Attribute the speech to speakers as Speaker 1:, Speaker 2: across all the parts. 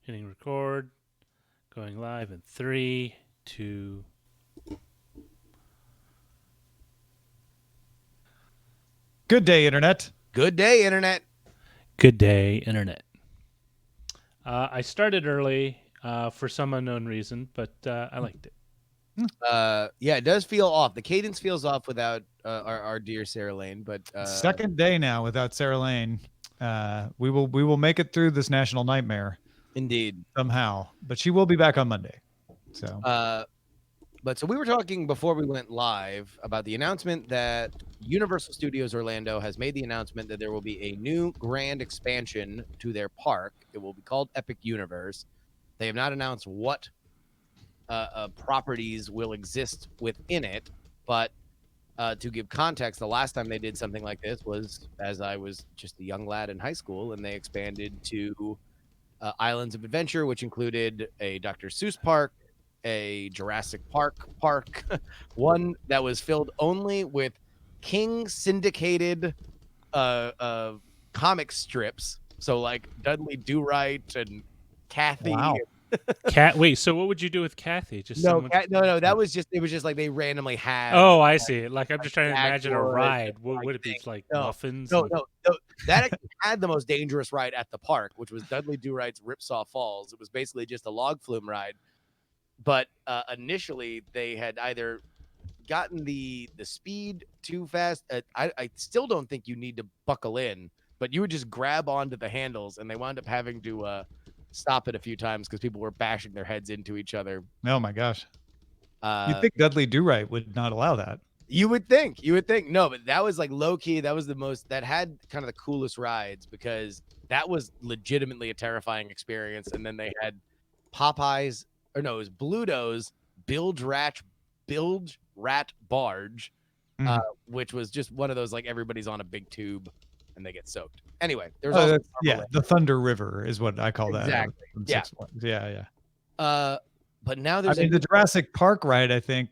Speaker 1: Hitting record. Going live in 3, 2.
Speaker 2: Good day, Internet.
Speaker 3: Good day, Internet.
Speaker 1: Good day, Internet. I started early for some unknown reason, but I liked it.
Speaker 3: Yeah, it does feel off. The cadence feels off without our dear Sarah Lane, but
Speaker 2: Second day now without Sarah Lane. We will make it through this national nightmare
Speaker 3: indeed.
Speaker 2: somehow, but she will be back on Monday. So,
Speaker 3: so we were talking before we went live about the announcement that Universal Studios Orlando has made the announcement that there will be a new grand expansion to their park. It will be called Epic Universe. They have not announced what properties will exist within it, but to give context, the last time they did something like this was as I was just a young lad in high school, and they expanded to Islands of Adventure, which included a Dr. Seuss park, a Jurassic Park, one that was filled only with King syndicated comic strips. So like Dudley Do-Right and Kathy.
Speaker 2: Wow.
Speaker 1: Wait, so what would you do with Kathy? Just
Speaker 3: no. That was just it was just like they randomly had.
Speaker 1: Oh, I see. Like I'm just trying to imagine a
Speaker 3: Jaguar
Speaker 1: ride. What would it be like? Muffins?
Speaker 3: No. That actually had the most dangerous ride at the park, which was Dudley Do-Right's Ripsaw Falls. It was basically just a log flume ride. But initially, they had either gotten the speed too fast. I still don't think you need to buckle in, but you would just grab onto the handles, and they wound up having to stop it a few times because people were bashing their heads into each other.
Speaker 2: Oh my gosh! You'd think Dudley Do-Right would not allow that.
Speaker 3: You would think. No, but that was like low key. That was that had kind of the coolest rides because that was legitimately a terrifying experience. And then they had Popeyes. Or no, it was Bluto's Bilge Rat Barge, which was just one of those like everybody's on a big tube and they get soaked. Anyway, there's also
Speaker 2: the Thunder River is what I call that.
Speaker 3: Exactly.
Speaker 2: Yeah.
Speaker 3: But now there's
Speaker 2: the Jurassic Park ride, I think,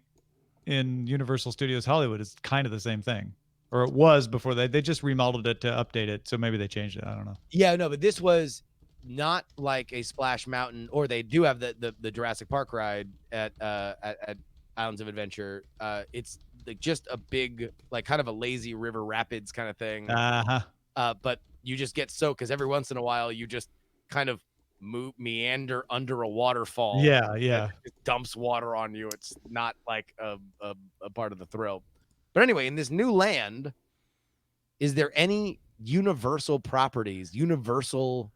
Speaker 2: in Universal Studios Hollywood is kind of the same thing, or it was before they just remodeled it to update it, so maybe they changed it. I don't know.
Speaker 3: Yeah, no, but this was not like a Splash Mountain, or they do have the Jurassic Park ride at Islands of Adventure. It's like just a big, like kind of a lazy river rapids kind of thing. But you just get soaked because every once in a while you just kind of meander under a waterfall.
Speaker 2: Yeah.
Speaker 3: It dumps water on you. It's not like a part of the thrill. But anyway, in this new land, is there any Universal properties, Universal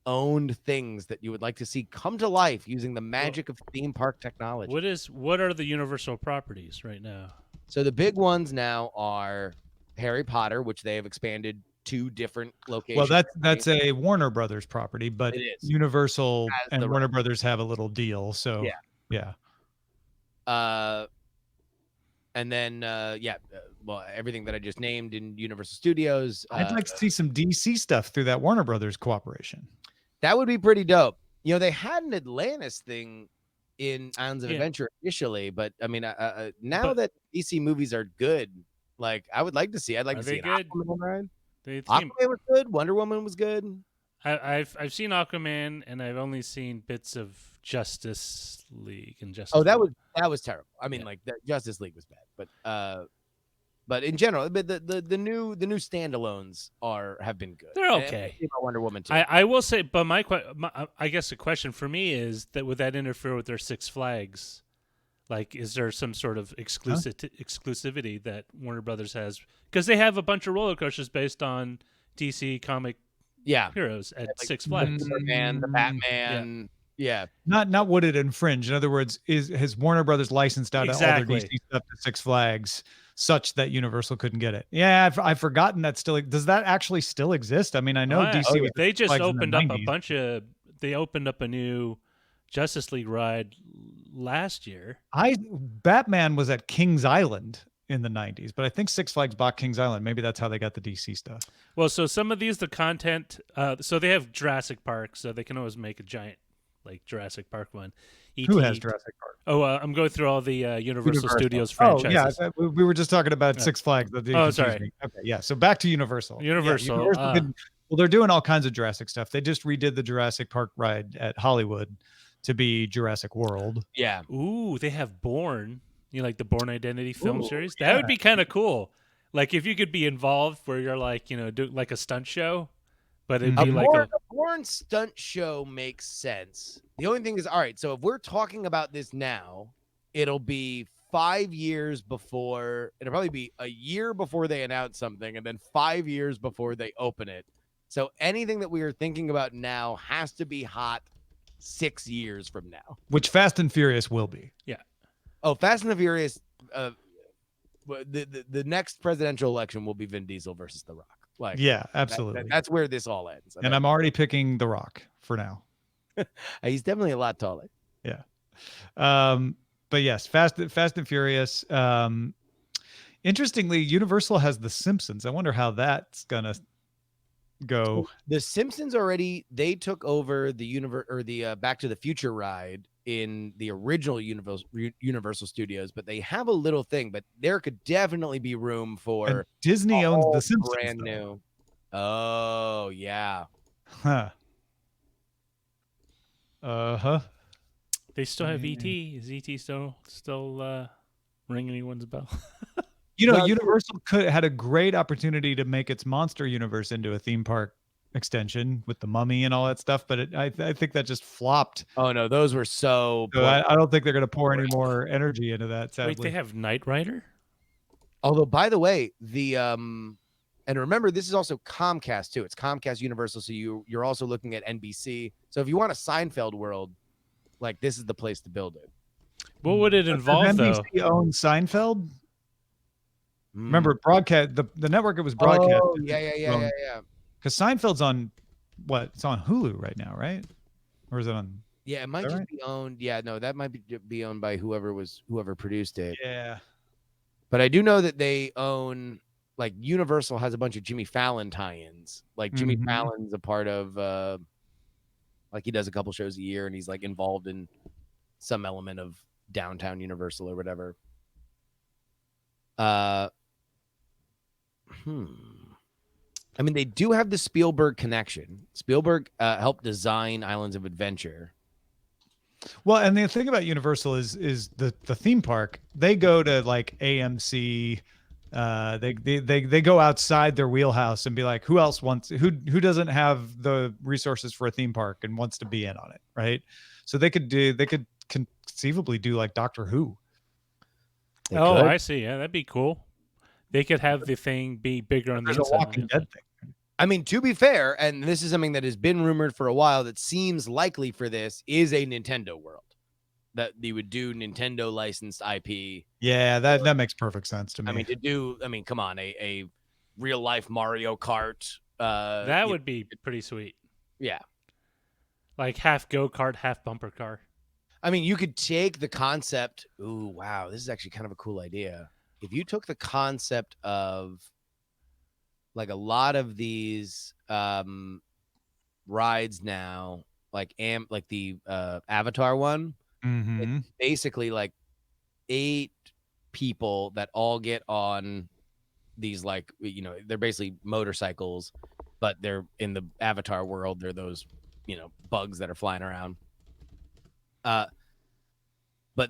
Speaker 3: owned things that you would like to see come to life using the magic of theme park technology?
Speaker 1: What are the Universal properties right now?
Speaker 3: So the big ones now are Harry Potter, which they have expanded to different locations.
Speaker 2: Well, that's a Warner Brothers property, but
Speaker 3: it is.
Speaker 2: Universal and Warner Brothers have a little deal. So yeah.
Speaker 3: And then well, everything that I just named in Universal Studios.
Speaker 2: I'd like to see some DC stuff through that Warner Brothers cooperation.
Speaker 3: That would be pretty dope. You know, they had an Atlantis thing in Islands of Adventure initially, but I mean, now that DC movies are good, like I would like to see. I'd like to see an Aquaman ride. Aquaman was good. Wonder Woman was good.
Speaker 1: I've seen Aquaman, and I've only seen bits of Justice League and Justice.
Speaker 3: Oh, that was terrible. I mean, like the Justice League was bad, but in general, the new standalones have been good.
Speaker 1: They're okay.
Speaker 3: Wonder Woman too.
Speaker 1: I will say, but I guess the question for me is that would that interfere with their Six Flags? Like, is there some sort of exclusivity that Warner Brothers has? Because they have a bunch of roller coasters based on DC comic heroes at like Six Flags.
Speaker 3: The Batman. Yeah.
Speaker 2: Not would it infringe? In other words, has Warner Brothers licensed out all their DC stuff to Six Flags such that Universal couldn't get it? Yeah, I've forgotten that still. Does that actually still exist? I mean, I know DC was
Speaker 1: they just opened up a bunch of. They opened up a new Justice League ride last year.
Speaker 2: Batman was at Kings Island in the 90s, but I think Six Flags bought Kings Island. Maybe that's how they got the DC stuff.
Speaker 1: Well, so some of these, the content, so they have Jurassic Park, so they can always make a giant, like Jurassic Park one.
Speaker 2: Who has Jurassic Park?
Speaker 1: Oh, I'm going through all the Universal Studios franchises.
Speaker 2: Oh, yeah, we were just talking about Six Flags.
Speaker 1: Sorry.
Speaker 2: Okay, yeah. So back to Universal.
Speaker 1: Universal.
Speaker 2: Universal Well, they're doing all kinds of Jurassic stuff. They just redid the Jurassic Park ride at Hollywood to be Jurassic World.
Speaker 3: Yeah.
Speaker 1: Ooh, they have Bourne. You know, like the Bourne Identity film
Speaker 2: Ooh,
Speaker 1: series.
Speaker 2: yeah.
Speaker 1: That would be kind of cool. Like if you could be involved, where you're like, you know, do like a stunt show, but it'd be like
Speaker 3: a Bourne stunt show makes sense. The only thing is, all right. So if we're talking about this now, it'll be 5 years before. It'll probably be a year before they announce something, and then 5 years before they open it. So anything that we are thinking about now has to be hot 6 years from now.
Speaker 2: Which Fast and Furious will be.
Speaker 1: Yeah.
Speaker 3: Oh, Fast and the Furious. The next presidential election will be Vin Diesel versus The Rock. Like,
Speaker 2: yeah, absolutely.
Speaker 3: That's where this all ends.
Speaker 2: And I'm already picking The Rock for now.
Speaker 3: He's definitely a lot taller.
Speaker 2: Yeah. But yes, Fast and Furious. Interestingly, Universal has The Simpsons. I wonder how that's gonna go.
Speaker 3: The Simpsons they took over the Back to the Future ride in the original Universal Studios, but they have a little thing. But there could definitely be room for
Speaker 2: And Disney owns The Simpsons.
Speaker 3: Brand new. Oh yeah.
Speaker 2: Huh.
Speaker 1: They still have ET. Is ET still ringing anyone's bell?
Speaker 2: You know, Universal had a great opportunity to make its monster universe into a theme park extension with the Mummy and all that stuff, but I think that just flopped.
Speaker 3: Oh no, those were so
Speaker 2: I don't think they're going to pour any more energy into that. Sadly.
Speaker 1: Wait, they have Knight Rider?
Speaker 3: Although, by the way, the and remember, this is also Comcast too. It's Comcast Universal, so you're also looking at NBC. So if you want a Seinfeld world, like this is the place to build it.
Speaker 1: What would it involve though?
Speaker 2: NBC owns Seinfeld. Remember, broadcast the network it was broadcast.
Speaker 3: Oh, yeah.
Speaker 2: Because Seinfeld's on what? It's on Hulu right now, right? Or is it on?
Speaker 3: Yeah, it might just be owned. Yeah, no, that might be owned by whoever produced it.
Speaker 2: Yeah.
Speaker 3: But I do know that they own, like, Universal has a bunch of Jimmy Fallon tie-ins. Like Jimmy Fallon's a part of like he does a couple shows a year, and he's like involved in some element of downtown Universal or whatever. I mean, they do have the Spielberg connection. Spielberg helped design Islands of Adventure.
Speaker 2: Well, and the thing about Universal is the theme park. They go to like AMC. They go outside their wheelhouse and be like, who else wants? Who doesn't have the resources for a theme park and wants to be in on it, right? So they could conceivably do like Doctor Who.
Speaker 1: I see. Yeah, that'd be cool. They could have the thing be bigger on the inside.
Speaker 2: There's a Walking Dead thing.
Speaker 3: I mean, to be fair, and this is something that has been rumored for a while that seems likely for this, is a Nintendo world. That they would do Nintendo licensed IP.
Speaker 2: Yeah, that makes perfect sense to me.
Speaker 3: I mean, come on, a real life Mario Kart.
Speaker 1: That would be pretty sweet.
Speaker 3: Yeah.
Speaker 1: Like half go-kart, half bumper car.
Speaker 3: I mean, you could take the concept. Ooh, wow, this is actually kind of a cool idea. If you took the concept of like a lot of these rides now, like the Avatar one, it's basically like 8 people that all get on these, like, you know, they're basically motorcycles, but they're in the Avatar world. They're those, you know, bugs that are flying around. But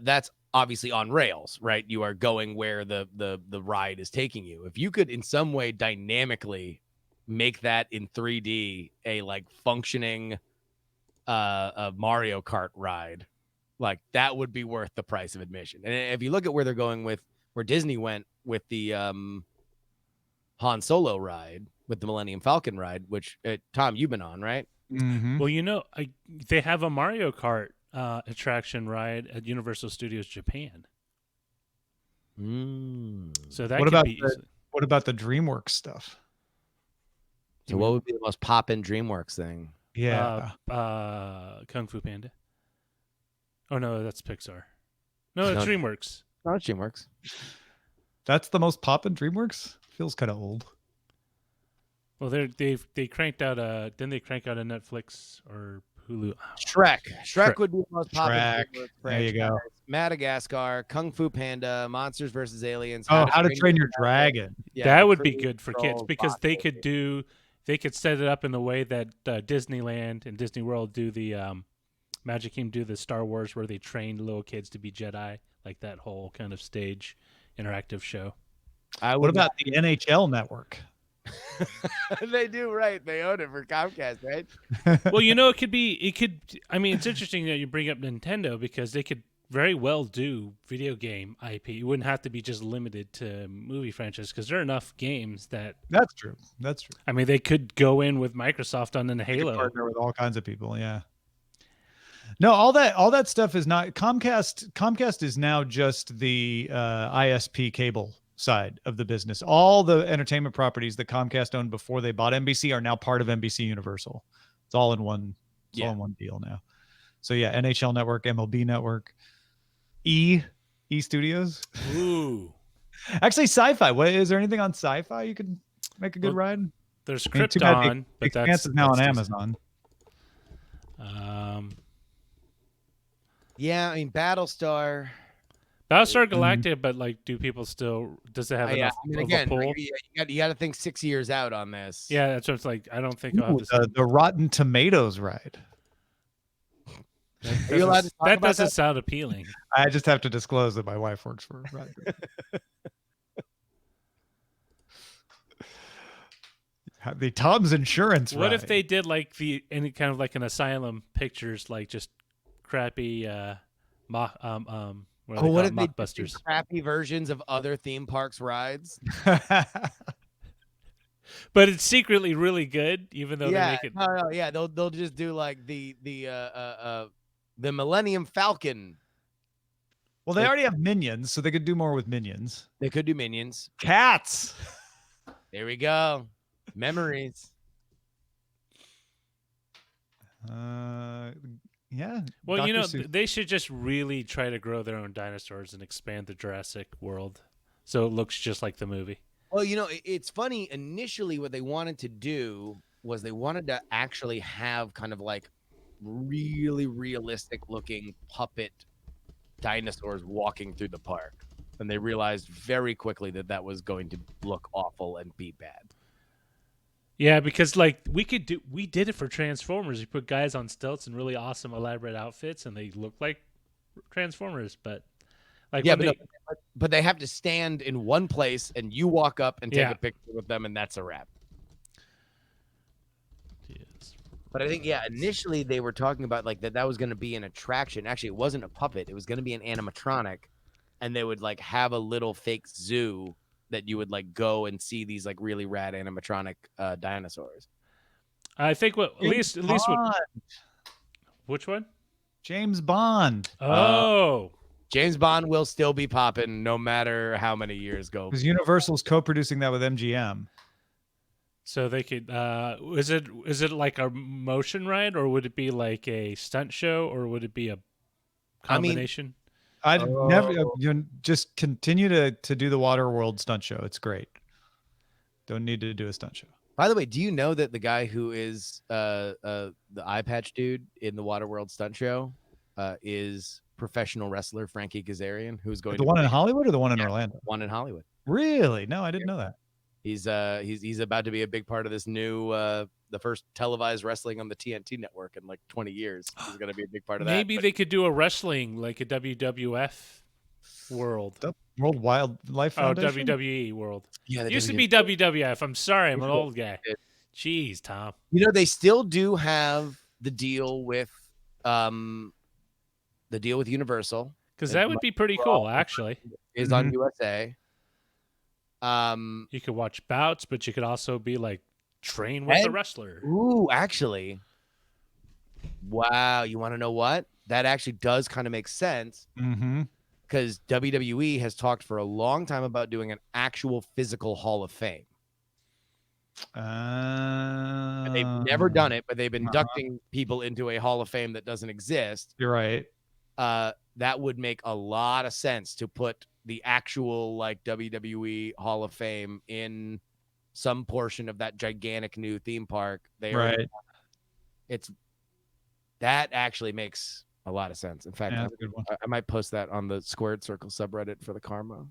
Speaker 3: that's obviously on rails, right? You are going where the ride is taking you. If you could in some way dynamically make that in 3D a like functioning a Mario Kart ride, like that would be worth the price of admission. And if you look at where they're going with where Disney went with the Han Solo ride, with the Millennium Falcon ride, which Tom, you've been on, right?
Speaker 1: Well, you know, they have a Mario Kart attraction ride at Universal Studios Japan. So that
Speaker 2: what about the DreamWorks stuff?
Speaker 3: So what would be the most pop-in DreamWorks thing?
Speaker 2: Yeah,
Speaker 1: Kung Fu Panda. Oh no, that's Pixar. No, it's DreamWorks.
Speaker 3: No, it's DreamWorks.
Speaker 2: That's the most pop in DreamWorks. Feels kind of old.
Speaker 1: Well, they cranked out a didn't they crank out a Netflix or Hulu?
Speaker 3: Shrek would be the most popular.
Speaker 2: There you go.
Speaker 3: Madagascar, Kung Fu Panda, Monsters vs. Aliens.
Speaker 2: How to Train Your Dragon.
Speaker 1: Yeah, that would be good for kids because they could do they could set it up in the way that Disneyland and Disney World do the Magic Kingdom do the Star Wars, where they train little kids to be Jedi, like that whole kind of stage interactive show.
Speaker 2: What about the NHL network?
Speaker 3: They do, right? They own it for Comcast, right?
Speaker 1: Well, I mean, it's interesting that you bring up Nintendo, because they could very well do video game IP. It wouldn't have to be just limited to movie franchises, because there are enough games that.
Speaker 2: That's true.
Speaker 1: I mean, they could go in with Microsoft on the Halo.
Speaker 2: Partner with all kinds of people, yeah. No, all that stuff is not Comcast. Comcast is now just the ISP cable side of the business. All the entertainment properties that Comcast owned before they bought NBC are now part of NBC Universal. It's all in one. All in one deal now. So yeah, NHL Network, MLB Network, E Studios.
Speaker 1: Ooh.
Speaker 2: Actually, Sci-Fi. What is there anything on Sci-Fi you could make a good ride?
Speaker 1: There's Krypton, but that's
Speaker 2: now on Amazon.
Speaker 3: Yeah, I mean Battlestar
Speaker 1: Galactica, but like, does it have enough of a pull?
Speaker 3: You got to think 6 years out on this.
Speaker 1: Yeah, that's what it's like. I don't think
Speaker 2: the Rotten Tomatoes ride.
Speaker 1: That doesn't sound appealing.
Speaker 2: I just have to disclose that my wife works for Rotten. The Tom's Insurance
Speaker 1: What
Speaker 2: ride.
Speaker 1: if they did like any kind of like an Asylum Pictures, like just crappy what if they did
Speaker 3: crappy versions of other theme parks rides?
Speaker 1: But it's secretly really good, even though they make it.
Speaker 3: Yeah, they'll just do like the Millennium Falcon.
Speaker 2: Well, they already have Minions, so they could do more with Minions.
Speaker 3: They could do Minions.
Speaker 2: Cats.
Speaker 3: There we go. Memories.
Speaker 2: Yeah.
Speaker 1: Well,
Speaker 2: Dr.
Speaker 1: you know,
Speaker 2: Seuss.
Speaker 1: they should just really try to grow their own dinosaurs and expand the Jurassic World so it looks just like the movie.
Speaker 3: Well, you know, it's funny. Initially, what they wanted to do was they wanted to actually have kind of like really realistic looking puppet dinosaurs walking through the park. And they realized very quickly that that was going to look awful and be bad.
Speaker 1: Yeah, because like we did it for Transformers. You put guys on stilts in really awesome, elaborate outfits, and they look like Transformers. But like,
Speaker 3: but they have to stand in one place, and you walk up and take a picture with them, and that's a wrap.
Speaker 1: Yes.
Speaker 3: But I think initially they were talking about like that was going to be an attraction. Actually, it wasn't a puppet; it was going to be an animatronic, and they would like have a little fake zoo that you would like go and see these like really rad animatronic dinosaurs.
Speaker 1: I think at least which one?
Speaker 2: James Bond.
Speaker 1: Oh,
Speaker 3: James Bond will still be popping no matter how many years go.
Speaker 2: Because Universal's co-producing that with MGM.
Speaker 1: So they could. Is it like a motion ride, or would it be like a stunt show, or would it be a combination?
Speaker 2: I'd never just continue to do the Waterworld stunt show. It's great. Don't need to do a stunt show.
Speaker 3: By the way, do you know that the guy who is the eye patch dude in the Waterworld stunt show is professional wrestler Frankie Kazarian, who's going
Speaker 2: the one in Hollywood or the one in Orlando?
Speaker 3: One in Hollywood.
Speaker 2: Really? No, I didn't know that.
Speaker 3: He's about to be a big part of this new the first televised wrestling on the TNT network in like 20 years. He's going to be a big part of that.
Speaker 1: Maybe they could do a wrestling like a WWF world.
Speaker 2: The World Wildlife Foundation?
Speaker 1: WWE world.
Speaker 3: Yeah,
Speaker 1: it used to be WWF. I'm sorry, I'm an old guy. Jeez, Tom.
Speaker 3: You know, they still do have the deal with Universal.
Speaker 1: Because that would be pretty cool, actually.
Speaker 3: Is on USA.
Speaker 1: You could watch bouts, but you could also be like train with the wrestler.
Speaker 3: Ooh, actually. Wow, you want to know what? That actually does kind of make sense.
Speaker 2: Mm-hmm.
Speaker 3: Because WWE has talked for a long time about doing an actual physical Hall of Fame. And they've never done it, but they've been inducting people into a Hall of Fame that doesn't exist.
Speaker 2: You're right.
Speaker 3: That would make a lot of sense to put the actual like WWE Hall of Fame in some portion of that gigantic new theme park. That actually makes a lot of sense. In fact,
Speaker 2: that's a good one.
Speaker 3: I might post that on the Squared Circle subreddit for the Karma.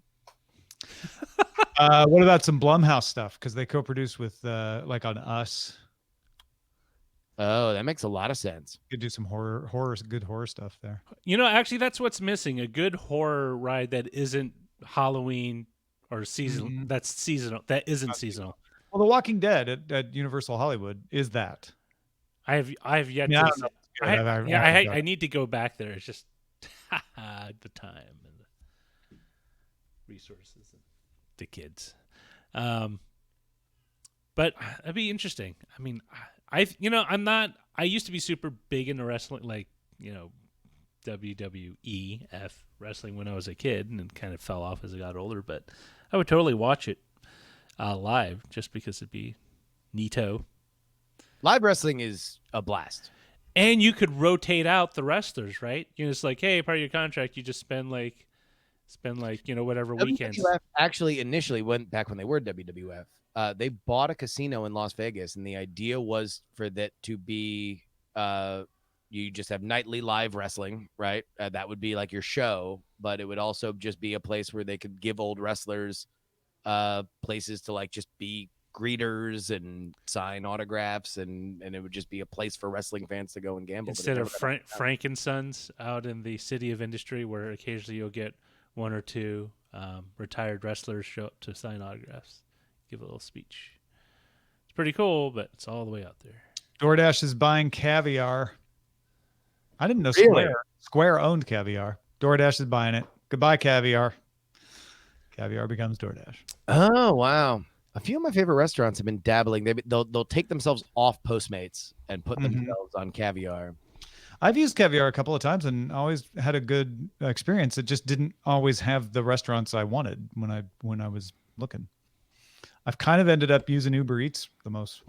Speaker 2: What about some Blumhouse stuff? Because they co-produce with like on Us.
Speaker 3: Oh, that makes a lot of sense.
Speaker 2: Could do some good horror stuff there.
Speaker 1: Actually, that's what's missing: a good horror ride that isn't Halloween or seasonal.
Speaker 2: Mhm.
Speaker 1: That's seasonal. That isn't seasonal.
Speaker 2: Well, The Walking Dead at Universal Hollywood is that.
Speaker 1: I have yet
Speaker 2: Yeah, I
Speaker 1: to.
Speaker 2: don't know.
Speaker 1: I need to go back there. It's just the time and the resources and the kids. But that'd be interesting. I mean, I'm not. I used to be super big into wrestling, like WWEF wrestling when I was a kid, and then kind of fell off as I got older. But I would totally watch it live just because it'd be neato.
Speaker 3: Live wrestling is a blast.
Speaker 1: And you could rotate out the wrestlers, right? It's like, hey, part of your contract, you just spend whatever weekends.
Speaker 3: WWF actually initially went back when they were WWF. They bought a casino in Las Vegas, and the idea was for that to be you just have nightly live wrestling, right? That would be like your show, but it would also just be a place where they could give old wrestlers places to like just be greeters and sign autographs, and it would just be a place for wrestling fans to go and gamble.
Speaker 1: Instead of Frankensons out in the City of Industry, where occasionally you'll get one or two retired wrestlers show up to sign autographs, give a little speech. It's pretty cool, but it's all the way out there.
Speaker 2: DoorDash is buying Caviar. I didn't know
Speaker 3: Really?
Speaker 2: Square owned Caviar. DoorDash is buying it. Goodbye, Caviar. Caviar becomes DoorDash.
Speaker 3: Oh, wow. A few of my favorite restaurants have been dabbling. They'll take themselves off Postmates and put themselves on Caviar.
Speaker 2: I've used Caviar a couple of times and always had a good experience. It just didn't always have the restaurants I wanted when I was looking. I've kind of ended up using Uber Eats the most.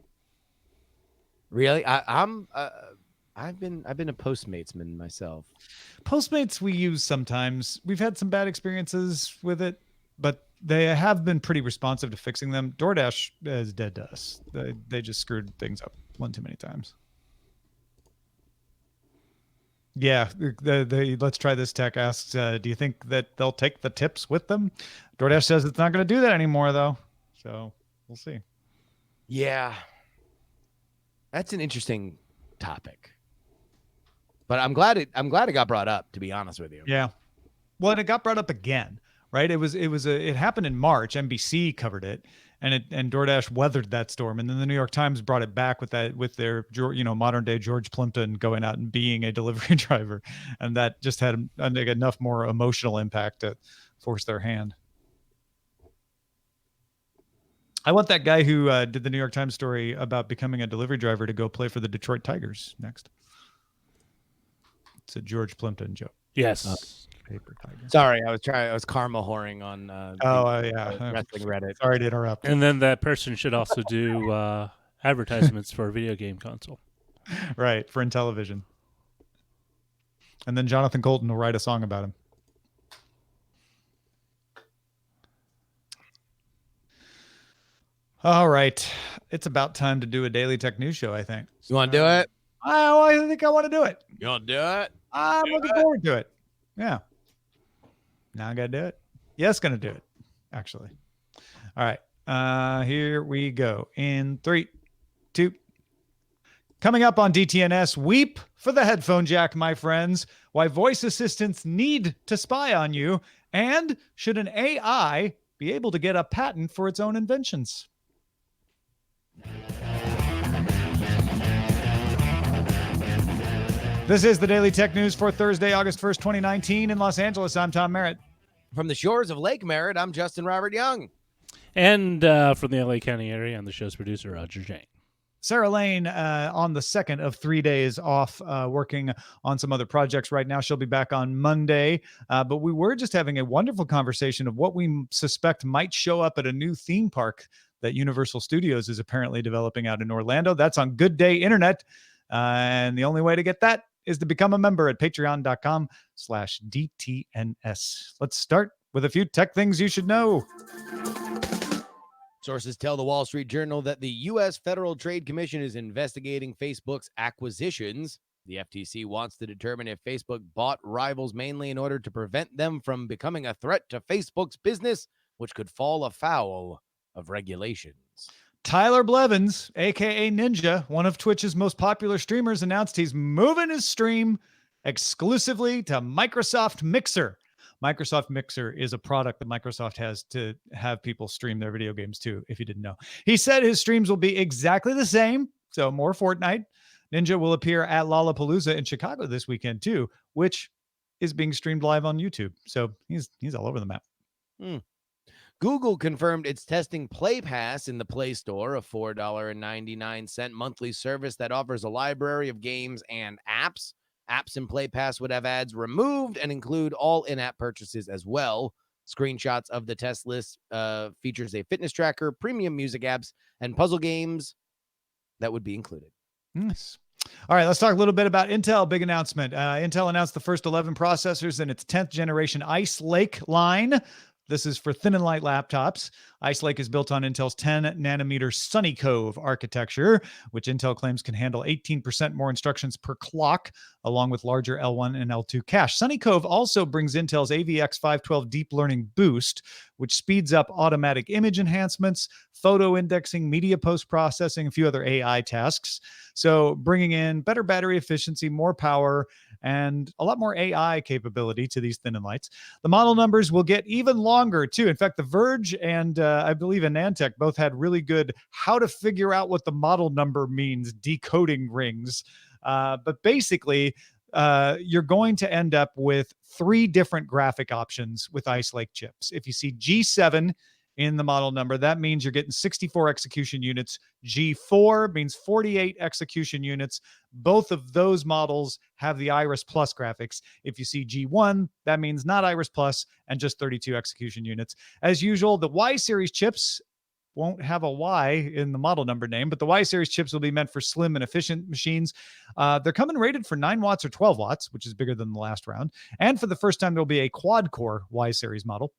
Speaker 3: Really? I've been a Postmatesman myself.
Speaker 2: Postmates we use sometimes. We've had some bad experiences with it, but they have been pretty responsive to fixing them. DoorDash is dead to us. They just screwed things up one too many times. Yeah, the Let's Try This Tech asks, do you think that they'll take the tips with them? DoorDash says it's not going to do that anymore, though. So we'll see.
Speaker 3: Yeah, that's an interesting topic. But I'm glad it got brought up, to be honest with you.
Speaker 2: Yeah. Well, and it got brought up again, right? It happened in March. NBC covered it, and DoorDash weathered that storm, and then the New York Times brought it back with their modern day George Plimpton going out and being a delivery driver, and that just had enough more emotional impact to force their hand. I want that guy who did the New York Times story about becoming a delivery driver to go play for the Detroit Tigers next. It's a George Plimpton joke.
Speaker 1: Yes.
Speaker 2: Paper tiger.
Speaker 3: Sorry, I was karma whoring on wrestling Reddit.
Speaker 2: Sorry to interrupt.
Speaker 1: And then that person should also do advertisements for a video game console.
Speaker 2: Right, for Intellivision. And then Jonathan Colton will write a song about him. All right. It's about time to do a Daily Tech News show, I think.
Speaker 3: You want to do it?
Speaker 2: I think I want to do it.
Speaker 3: You want to do it?
Speaker 2: I'm looking forward to it. Yeah. Now I got to do it. Yes, going to do it, actually. All right. Here we go. In 3, 2. Coming up on DTNS, weep for the headphone jack, my friends. Why voice assistants need to spy on you. And should an AI be able to get a patent for its own inventions? This is the Daily Tech News for Thursday, August 1st, 2019 in Los Angeles. I'm Tom Merritt.
Speaker 3: From the shores of Lake Merritt, I'm Justin Robert Young.
Speaker 1: And from the LA County area, I'm the show's producer, Roger Jang.
Speaker 2: Sarah Lane on the second of 3 days off working on some other projects right now. She'll be back on Monday. But we were just having a wonderful conversation of what we suspect might show up at a new theme park that Universal Studios is apparently developing out in Orlando. That's on Good Day Internet. And the only way to get that is to become a member at patreon.com/DTNS. Let's start with a few tech things you should know.
Speaker 3: Sources tell the Wall Street Journal that the U.S. Federal Trade Commission is investigating Facebook's acquisitions. The FTC wants to determine if Facebook bought rivals mainly in order to prevent them from becoming a threat to Facebook's business which could fall afoul of regulations.
Speaker 2: Tyler Blevins, aka Ninja, one of Twitch's most popular streamers, announced he's moving his stream exclusively to Microsoft Mixer. Microsoft Mixer is a product that Microsoft has to have people stream their video games to, if you didn't know. He said his streams will be exactly the same, so more Fortnite. Ninja will appear at Lollapalooza in Chicago this weekend too, which is being streamed live on YouTube. So he's all over the map.
Speaker 3: Google confirmed it's testing Play Pass in the Play Store, a $4.99 monthly service that offers a library of games and apps. Apps in Play Pass would have ads removed and include all in-app purchases as well. Screenshots of the test list features a fitness tracker, premium music apps, and puzzle games that would be included.
Speaker 2: Nice. All right, let's talk a little bit about Intel. Big announcement. Intel announced the first 11 processors in its 10th generation Ice Lake line. This is for thin and light laptops. Ice Lake is built on Intel's 10 nanometer Sunny Cove architecture, which Intel claims can handle 18% more instructions per clock, along with larger L1 and L2 cache. Sunny Cove also brings Intel's AVX 512 deep learning boost, which speeds up automatic image enhancements, photo indexing, media post-processing, a few other AI tasks. So bringing in better battery efficiency, more power, and a lot more AI capability to these thin and lights. The model numbers will get even longer too. In fact, The Verge and I believe Anantech both had really good how to figure out what the model number means decoding rings. But basically, you're going to end up with 3 different graphic options with Ice Lake chips. If you see G7 in the model number, that means you're getting 64 execution units. G4 means 48 execution units. Both of those models have the Iris Plus graphics. If you see G1, that means not Iris Plus and just 32 execution units. As usual, the Y series chips won't have a Y in the model number name, but the Y series chips will be meant for slim and efficient machines. They're coming rated for 9 watts or 12 watts, which is bigger than the last round. And for the first time, there'll be a quad core Y series model.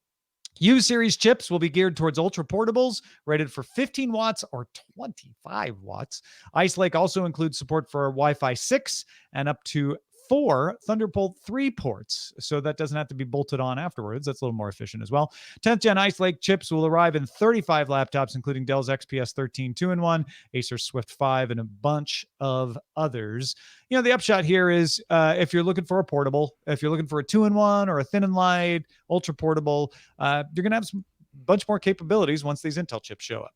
Speaker 2: U-series chips will be geared towards ultra portables, rated for 15 watts or 25 watts. Ice Lake also includes support for Wi-Fi 6 and up to 4 Thunderbolt 3 ports, so that doesn't have to be bolted on afterwards. That's a little more efficient as well. 10th gen Ice Lake chips will arrive in 35 laptops, including Dell's XPS 13 2-in-1, Acer Swift 5, and a bunch of others. You know, the upshot here is if you're looking for a portable, if you're looking for a 2-in-1 or a thin and light, ultra portable, you're going to have a bunch more capabilities once these Intel chips show up.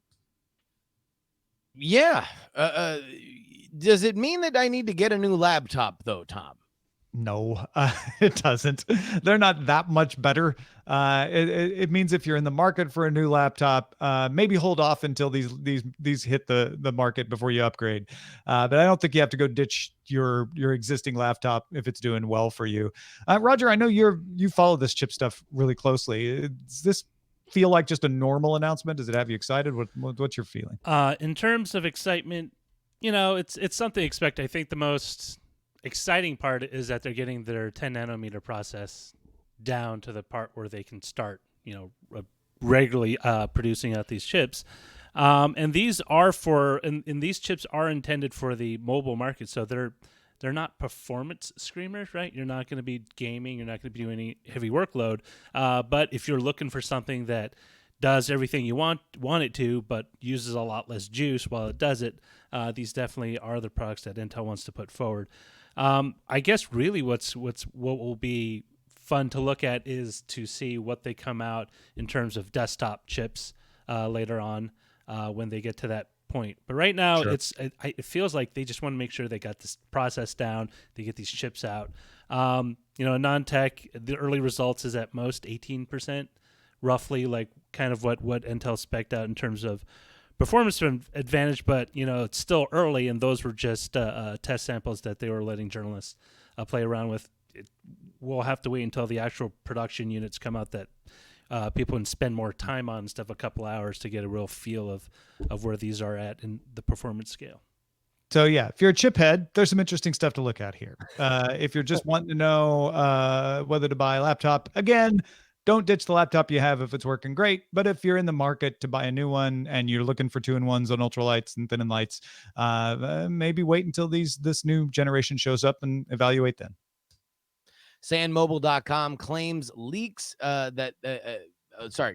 Speaker 3: Yeah. Does it mean that I need to get a new laptop, though, Tom?
Speaker 2: No, it doesn't. They're not that much better. It means if you're in the market for a new laptop, maybe hold off until these hit the market before you upgrade. But I don't think you have to go ditch your existing laptop if it's doing well for you. Roger, I know you follow this chip stuff really closely. Does this feel like just a normal announcement? Does it have you excited? What's your feeling?
Speaker 1: In terms of excitement, you know, it's something to expect. I think the most exciting part is that they're getting their 10 nanometer process down to the part where they can start, you know, regularly producing out these chips. And these are and these chips are intended for the mobile market. So they're not performance screamers, right? You're not going to be gaming. You're not going to be doing any heavy workload. But if you're looking for something that does everything you want it to, but uses a lot less juice while it does it, these definitely are the products that Intel wants to put forward. I guess really what will be fun to look at is to see what they come out in terms of desktop chips later on when they get to that point. But right now,
Speaker 2: sure.
Speaker 1: It feels like they just want to make sure they got this process down. They get these chips out. You know, non-tech, the early results is at most 18%, roughly, like kind of what Intel spec'd out in terms of performance advantage, but you know it's still early, and those were just test samples that they were letting journalists play around with. We'll have to wait until the actual production units come out that people can spend more time on instead of a couple hours to get a real feel of where these are at in the performance scale.
Speaker 2: So yeah, if you're a chip head, there's some interesting stuff to look at here. If you're just wanting to know whether to buy a laptop, again, don't ditch the laptop you have if it's working great. But if you're in the market to buy a new one and you're looking for 2-in-1s on ultralights and thin and lights, maybe wait until this new generation shows up and evaluate then.
Speaker 3: Sandmobile.com claims leaks that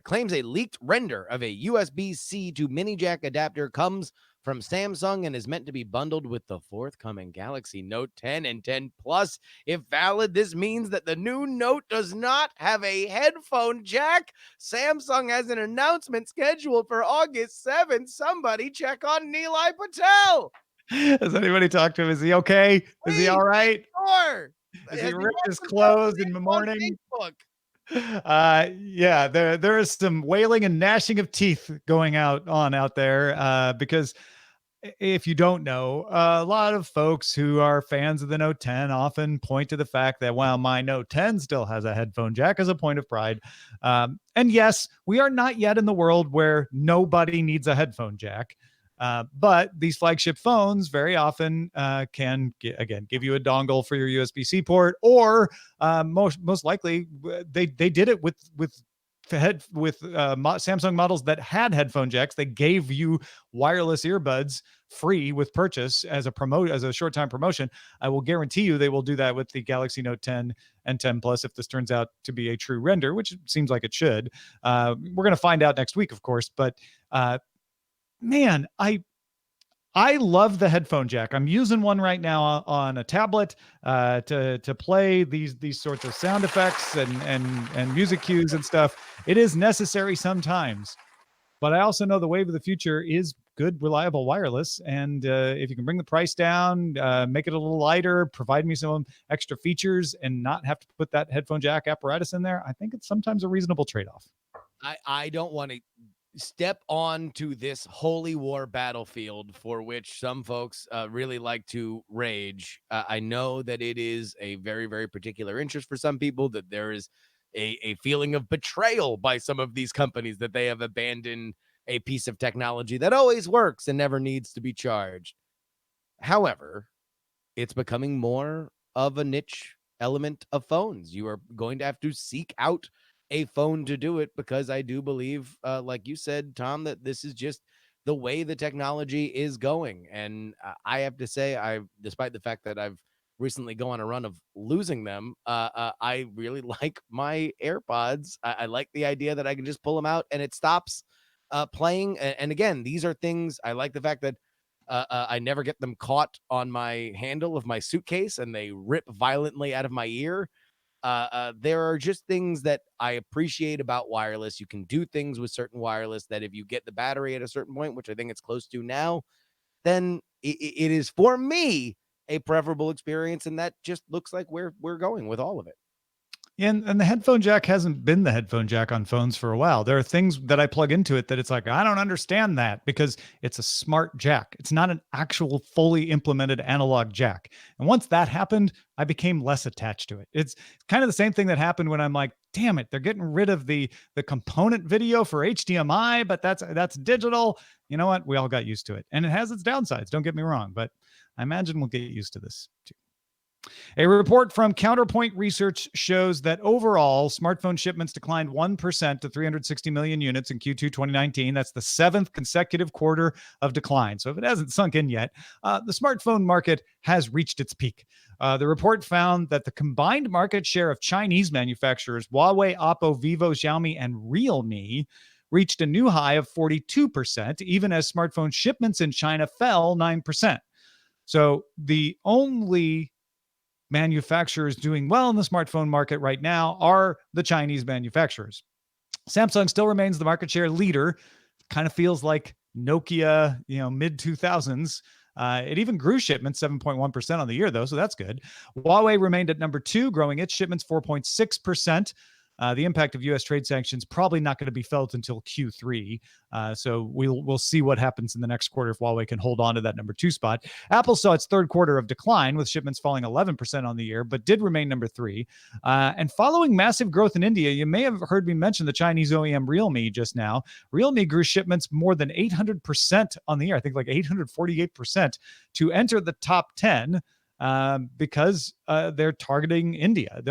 Speaker 3: claims a leaked render of a USB-C to mini jack adapter comes from Samsung and is meant to be bundled with the forthcoming Galaxy Note 10 and 10 Plus. If valid, this means that the new Note does not have a headphone jack. Samsung has an announcement scheduled for August 7th. Somebody check on Nilay Patel.
Speaker 2: Has anybody talked to him? Is he okay? Is he all right?
Speaker 3: Sure.
Speaker 2: Is he ripped his clothes in the morning?
Speaker 3: Facebook?
Speaker 2: Yeah, there is some wailing and gnashing of teeth going out there because if you don't know, a lot of folks who are fans of the Note 10 often point to the fact that, well, my Note 10 still has a headphone jack as a point of pride. And yes, we are not yet in the world where nobody needs a headphone jack. But these flagship phones very often can, again, give you a dongle for your USB-C port, or most likely they did it with Samsung models that had headphone jacks. They gave you wireless earbuds free with purchase as a short time promotion. I will guarantee you they will do that with the Galaxy Note 10 and 10 Plus if this turns out to be a true render, which seems like it should. We're going to find out next week, of course, but man, I love the headphone jack. I'm using one right now on a tablet to play these sorts of sound effects and music cues and stuff. It is necessary sometimes, but I also know the wave of the future is good, reliable wireless. And if you can bring the price down, make it a little lighter, provide me some extra features, and not have to put that headphone jack apparatus in there, I think it's sometimes a reasonable trade-off.
Speaker 3: I don't want to step on to this holy war battlefield for which some folks really like to rage. I know that it is a very, very particular interest for some people, that there is a feeling of betrayal by some of these companies that they have abandoned a piece of technology that always works and never needs to be charged. However, it's becoming more of a niche element of phones. You are going to have to seek out a phone to do it, because I do believe, like you said, Tom, that this is just the way the technology is going. And I have to say, despite the fact that I've recently gone on a run of losing them, I really like my AirPods. I like the idea that I can just pull them out and it stops playing. And again, these are things I like the fact that I never get them caught on my handle of my suitcase and they rip violently out of my ear. There are just things that I appreciate about wireless. You can do things with certain wireless that if you get the battery at a certain point, which I think it's close to now, then it is for me a preferable experience. And that just looks like where we're going with all of it.
Speaker 2: And the headphone jack hasn't been the headphone jack on phones for a while. There are things that I plug into it that it's like, I don't understand that, because it's a smart jack. It's not an actual fully implemented analog jack. And once that happened, I became less attached to it. It's kind of the same thing that happened when I'm like, damn it, they're getting rid of the component video for HDMI, but that's digital. You know what? We all got used to it. And it has its downsides, don't get me wrong, but I imagine we'll get used to this too. A report from Counterpoint Research shows that overall smartphone shipments declined 1% to 360 million units in Q2 2019. That's the 7th consecutive quarter of decline. So if it hasn't sunk in yet, the smartphone market has reached its peak. The report found that the combined market share of Chinese manufacturers, Huawei, Oppo, Vivo, Xiaomi, and Realme, reached a new high of 42%, even as smartphone shipments in China fell 9%. So the only manufacturers doing well in the smartphone market right now are the Chinese manufacturers. Samsung still remains the market share leader. Kind of feels like Nokia, mid 2000s. It even grew shipments 7.1% on the year, though, so that's good. Huawei remained at number 2, growing its shipments 4.6%. The impact of U.S. trade sanctions probably not going to be felt until Q3. So we'll see what happens in the next quarter if Huawei can hold on to that number 2 spot. Apple saw its third quarter of decline, with shipments falling 11% on the year, but did remain number 3. And following massive growth in India, you may have heard me mention the Chinese OEM Realme just now. Realme grew shipments more than 800% on the year, I think like 848%, to enter the top 10. because they're targeting India.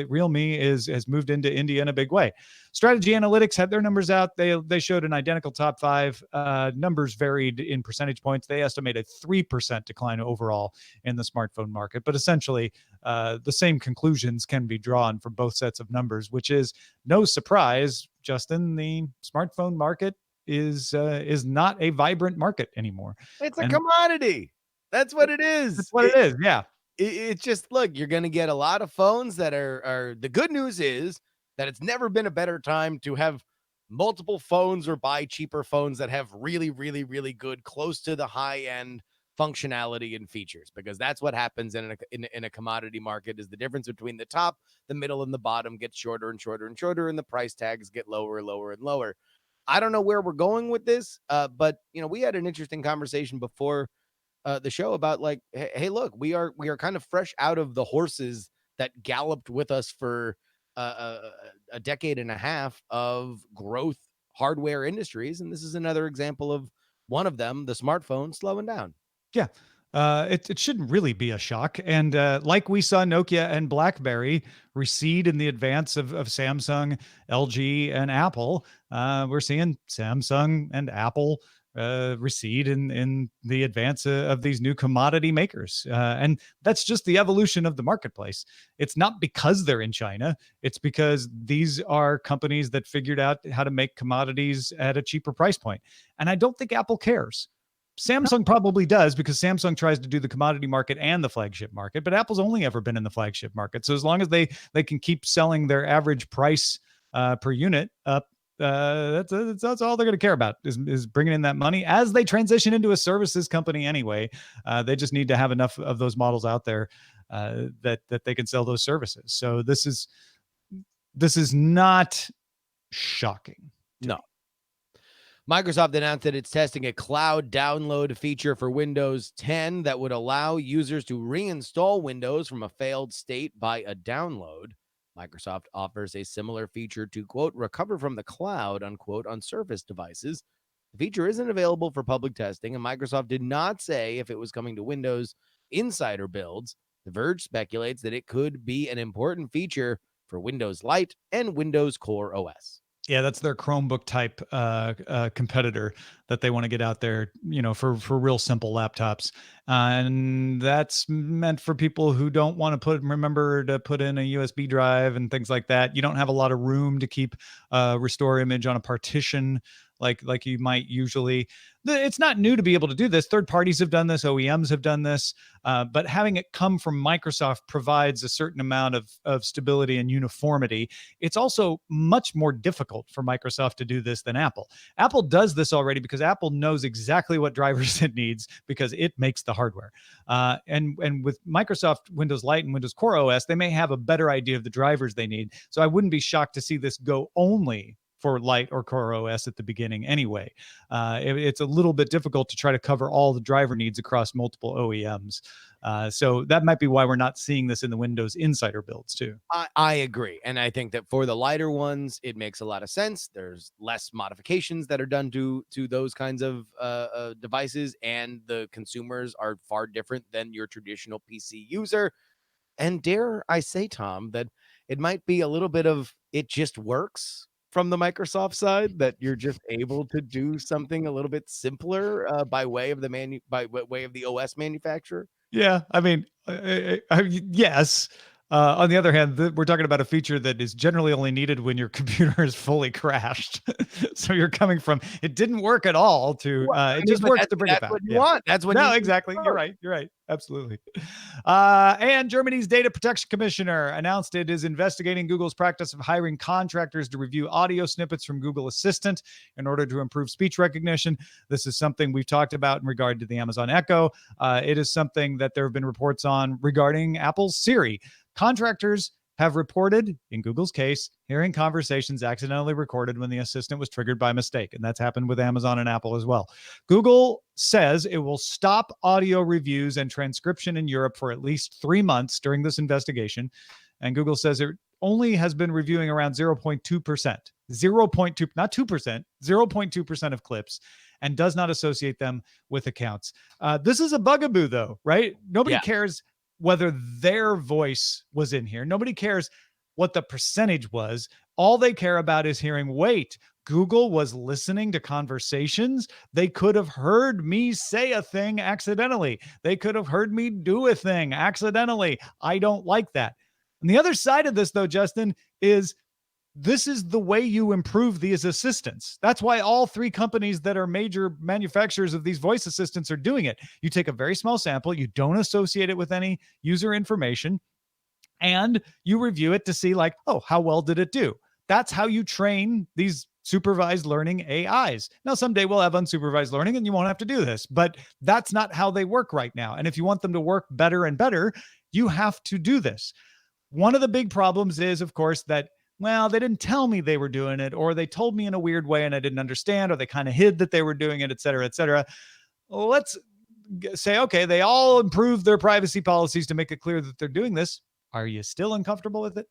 Speaker 2: Realme has moved into India in a big way. Strategy Analytics had their numbers out. They showed an identical top five. Numbers varied in percentage points. They estimate a 3% decline overall in the smartphone market, but essentially the same conclusions can be drawn from both sets of numbers, which is no surprise, Justin. The smartphone market is not a vibrant market anymore.
Speaker 3: It's a commodity. That's what it is.
Speaker 2: That's what it is. Yeah.
Speaker 3: It's just, look, you're going to get a lot of phones that are the good news is that it's never been a better time to have multiple phones or buy cheaper phones that have really, really, really good, close to the high end functionality and features, because that's what happens in a commodity market. Is the difference between the top, the middle, and the bottom gets shorter and shorter and shorter, and the price tags get lower and lower and lower. I don't know where we're going with this, but we had an interesting conversation before the show about, like, hey, look, we are kind of fresh out of the horses that galloped with us for a decade and a half of growth hardware industries, and this is another example of one of them, the smartphone, slowing down.
Speaker 2: Yeah. It shouldn't really be a shock. And like we saw Nokia and BlackBerry recede in the advance of Samsung, LG, and Apple, we're seeing Samsung and Apple recede in the advance of these new commodity makers. And that's just the evolution of the marketplace. It's not because they're in China. It's because these are companies that figured out how to make commodities at a cheaper price point. And I don't think Apple cares. Samsung probably does, because Samsung tries to do the commodity market and the flagship market, but Apple's only ever been in the flagship market. So as long as they can keep selling their average price per unit up, that's all they're going to care about is bringing in that money as they transition into a services company anyway. They just need to have enough of those models out there that they can sell those services. So this is not shocking.
Speaker 3: No. Microsoft announced that it's testing a cloud download feature for Windows 10 that would allow users to reinstall Windows from a failed state by a download. Microsoft offers a similar feature to, quote, recover from the cloud, unquote, on Surface devices. The feature isn't available for public testing, and Microsoft did not say if it was coming to Windows Insider builds. The Verge speculates that it could be an important feature for Windows Lite and Windows Core OS.
Speaker 2: Yeah, that's their Chromebook type competitor that they want to get out there, for real simple laptops. And that's meant for people who don't want to remember to put in a USB drive and things like that. You don't have a lot of room to keep restore image on a partition like you might usually. It's not new to be able to do this. Third parties have done this. OEMs have done this. But having it come from Microsoft provides a certain amount of stability and uniformity. It's also much more difficult for Microsoft to do this than Apple. Apple does this already because Apple knows exactly what drivers it needs because it makes the hardware. And with Microsoft Windows Lite and Windows Core OS, they may have a better idea of the drivers they need. So I wouldn't be shocked to see this go only for Lite or Core OS at the beginning anyway. It's a little bit difficult to try to cover all the driver needs across multiple OEMs. So that might be why we're not seeing this in the Windows Insider builds too.
Speaker 3: I agree. And I think that for the lighter ones, it makes a lot of sense. There's less modifications that are done to those kinds of devices, and the consumers are far different than your traditional PC user. And dare I say, Tom, that it might be a little bit of it just works from the Microsoft side, that you're just able to do something a little bit simpler by way of the OS manufacturer.
Speaker 2: Yeah, I mean, yes. On the other hand, we're talking about a feature that is generally only needed when your computer is fully crashed. So you're coming from it didn't work at all to it just works to bring it back.
Speaker 3: That's what you want. That's what.
Speaker 2: No, exactly. You're right. You're right. Absolutely. And Germany's Data Protection Commissioner announced it is investigating Google's practice of hiring contractors to review audio snippets from Google Assistant in order to improve speech recognition. This is something we've talked about in regard to the Amazon Echo. It is something that there have been reports on regarding Apple's Siri. Contractors have reported, in Google's case, hearing conversations accidentally recorded when the assistant was triggered by mistake. And that's happened with Amazon and Apple as well. Google says it will stop audio reviews and transcription in Europe for at least 3 months during this investigation. And Google says it only has been reviewing around 0.2%, 0.2, not 2%, 0.2% of clips, and does not associate them with accounts. This is a bugaboo though, right? Nobody cares whether their voice was in here. Nobody cares what the percentage was. All they care about is hearing, wait, Google was listening to conversations. They could have heard me say a thing accidentally. They could have heard me do a thing accidentally. I don't like that. And the other side of this, though, Justin, is this is the way you improve these assistants. That's why all three companies that are major manufacturers of these voice assistants are doing it. You take a very small sample, you don't associate it with any user information, and you review it to see, like, oh, how well did it do? That's how you train these supervised learning AIs. Now, someday we'll have unsupervised learning and you won't have to do this, but that's not how they work right now. And if you want them to work better and better, you have to do this. One of the big problems is, of course, that, well, they didn't tell me they were doing it, or they told me in a weird way and I didn't understand, or they kind of hid that they were doing it, et cetera, et cetera. Let's say, okay, they all improved their privacy policies to make it clear that they're doing this. Are you still uncomfortable with it?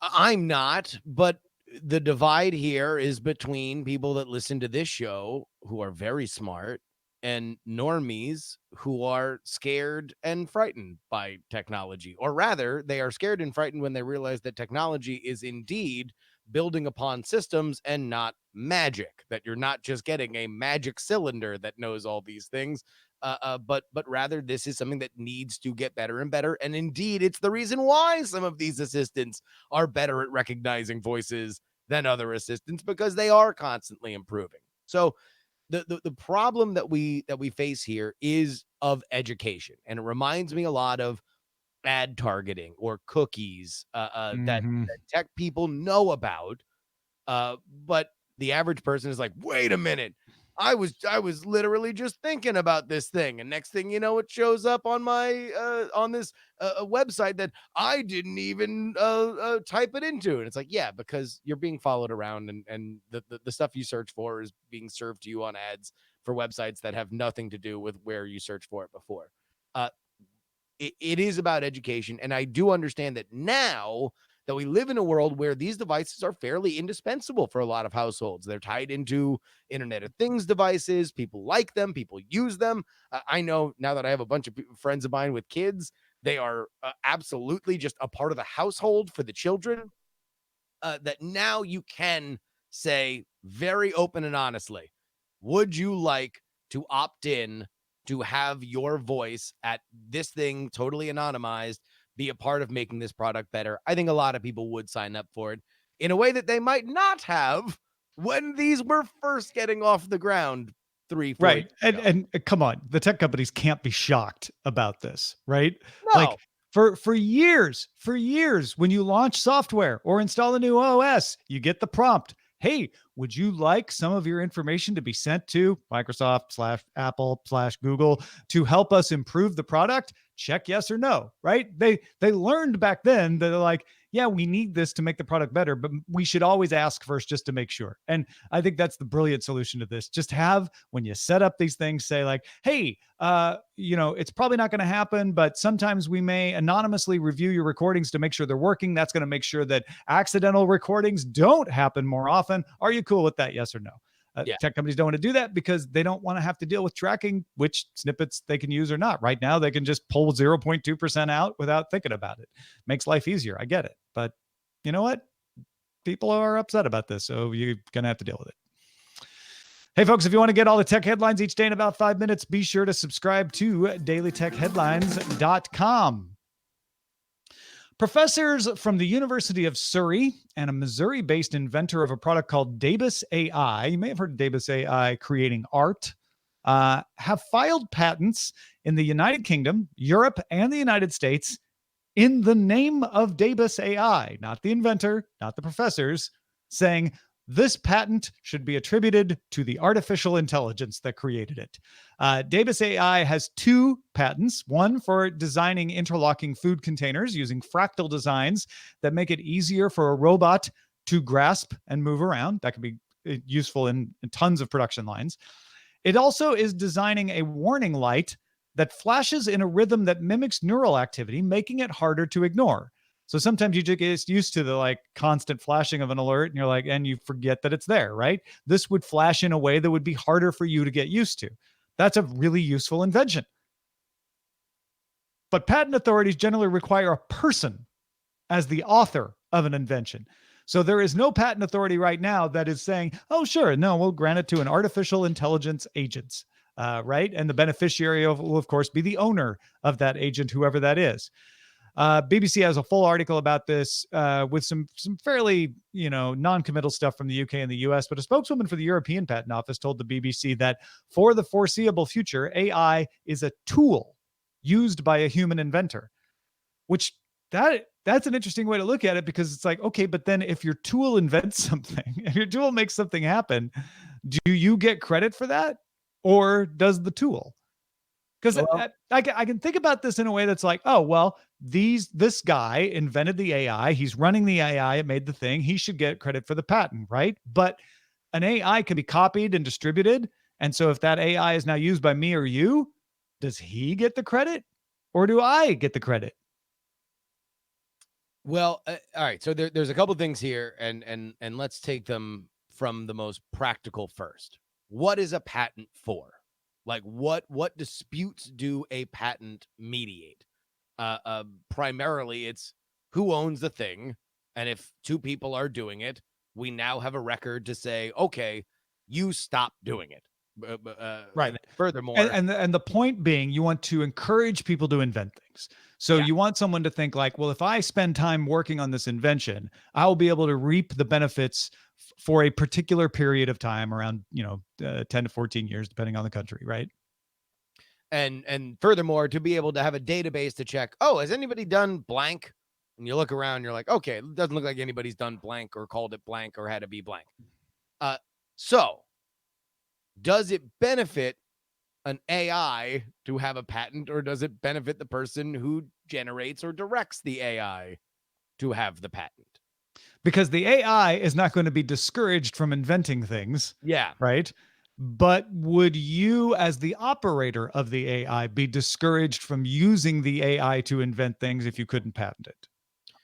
Speaker 3: I'm not, but the divide here is between people that listen to this show who are very smart and normies who are scared and frightened by technology, or rather they are scared and frightened when they realize that technology is indeed building upon systems and not magic, that you're not just getting a magic cylinder that knows all these things, but rather this is something that needs to get better and better. And indeed, it's the reason why some of these assistants are better at recognizing voices than other assistants, because they are constantly improving. So the problem that we face here is of education, and it reminds me a lot of ad targeting or cookies that tech people know about, but the average person is like, wait a minute, I was literally just thinking about this thing, and next thing you know, it shows up on my on this website that I didn't even type it into. And it's like, yeah, because you're being followed around, and the stuff you search for is being served to you on ads for websites that have nothing to do with where you searched for it before. It is about education, and I do understand that now that we live in a world where these devices are fairly indispensable for a lot of households. They're tied into Internet of Things devices. People like them. People use them. I know now that I have a bunch of friends of mine with kids, they are absolutely just a part of the household for the children, that now you can say very open and honestly, would you like to opt in to have your voice at this thing totally anonymized be a part of making this product better? I think a lot of people would sign up for it in a way that they might not have when these were first getting off the ground 3-4
Speaker 2: right.
Speaker 3: years ago.
Speaker 2: And come on, the tech companies can't be shocked about this, right?
Speaker 3: No.
Speaker 2: Like for years, when you launch software or install a new OS, you get the prompt, hey, would you like some of your information to be sent to Microsoft/Apple/Google to help us improve the product? Check yes or no, right? They learned back then that they're like, yeah, we need this to make the product better, but we should always ask first just to make sure. And I think that's the brilliant solution to this. Just have, when you set up these things, say like, hey, it's probably not going to happen, but sometimes we may anonymously review your recordings to make sure they're working. That's going to make sure that accidental recordings don't happen more often. Are you cool with that? Yes or no?
Speaker 3: Yeah.
Speaker 2: Tech companies don't want to do that because they don't want to have to deal with tracking which snippets they can use or not. Right now, they can just pull 0.2% out without thinking about it. Makes life easier. I get it. But you know what? People are upset about this, so you're going to have to deal with it. Hey, folks, if you want to get all the tech headlines each day in about 5 minutes, be sure to subscribe to dailytechheadlines.com. Professors from the University of Surrey and a Missouri-based inventor of a product called Dabus AI, you may have heard of Dabus AI creating art, have filed patents in the United Kingdom, Europe, and the United States in the name of Dabus AI, not the inventor, not the professors, saying this patent should be attributed to the artificial intelligence that created it. Dabus AI has 2 patents, one for designing interlocking food containers using fractal designs that make it easier for a robot to grasp and move around. That could be useful in tons of production lines. It also is designing a warning light that flashes in a rhythm that mimics neural activity, making it harder to ignore. So sometimes you just get used to the like constant flashing of an alert and you're like, and you forget that it's there, right? This would flash in a way that would be harder for you to get used to. That's a really useful invention. But patent authorities generally require a person as the author of an invention. So there is no patent authority right now that is saying, oh, sure, no, we'll grant it to an artificial intelligence agent, right? And the beneficiary will, of course, be the owner of that agent, whoever that is. BBC has a full article about this with some fairly, non-committal stuff from the UK and the US. But a spokeswoman for the European Patent Office told the BBC that for the foreseeable future, AI is a tool used by a human inventor, which that's an interesting way to look at it, because it's like, okay, but then if your tool invents something, if your tool makes something happen, do you get credit for that, or does the tool? Because I can think about this in a way that's like, oh, well, this guy invented the AI. He's running the AI. It made the thing. He should get credit for the patent, right? But an AI can be copied and distributed. And so if that AI is now used by me or you, does he get the credit, or do I get the credit?
Speaker 3: Well, all right. So there's a couple things here, and let's take them from the most practical first. What is a patent for? Like, what disputes do a patent mediate? Primarily, it's who owns the thing, and if two people are doing it, we now have a record to say, okay, you stop doing it.
Speaker 2: Right.
Speaker 3: Furthermore,
Speaker 2: and the point being, you want to encourage people to invent things. So you want someone to think like, well, if I spend time working on this invention, I will be able to reap the benefits for a particular period of time, around 10 to 14 years, depending on the country, right?
Speaker 3: And furthermore, to be able to have a database to check, oh, has anybody done blank? And you look around, you're like, okay, it doesn't look like anybody's done blank or called it blank or had to be blank. So does it benefit an AI to have a patent, or does it benefit the person who generates or directs the AI to have the patent?
Speaker 2: Because the AI is not going to be discouraged from inventing things.
Speaker 3: Yeah.
Speaker 2: Right. But would you, as the operator of the AI, be discouraged from using the AI to invent things if you couldn't patent it?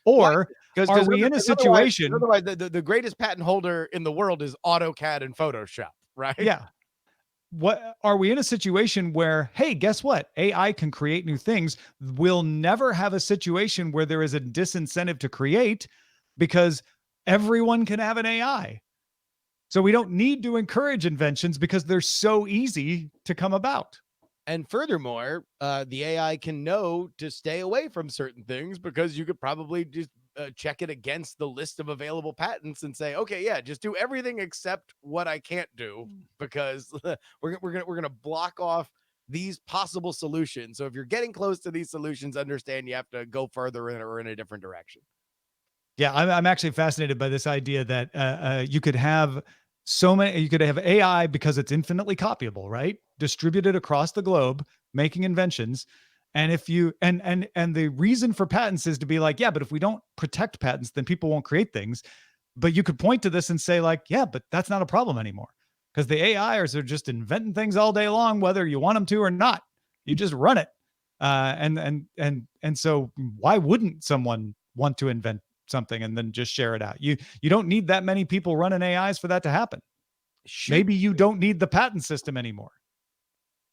Speaker 2: Or are we in a situation?
Speaker 3: Otherwise, the greatest patent holder in the world is AutoCAD and Photoshop, right?
Speaker 2: Yeah. What are we in a situation where, hey, guess what? AI can create new things. We'll never have a situation where there is a disincentive to create, because everyone can have an AI. So we don't need to encourage inventions because they're so easy to come about.
Speaker 3: And furthermore, the AI can know to stay away from certain things, because you could probably just check it against the list of available patents and say, okay, yeah, just do everything except what I can't do, because we're gonna block off these possible solutions. So if you're getting close to these solutions, understand you have to go further in a different direction.
Speaker 2: Yeah, I'm actually fascinated by this idea that you could have you could have AI because it's infinitely copyable, right? Distributed across the globe, making inventions. And if you and the reason for patents is to be like, yeah, but if we don't protect patents, then people won't create things. But you could point to this and say like, yeah, but that's not a problem anymore, because the AIs are just inventing things all day long, whether you want them to or not. You just run it. And so why wouldn't someone want to invent something and then just share it out? You don't need that many people running AIs for that to happen. Maybe you don't need the patent system anymore.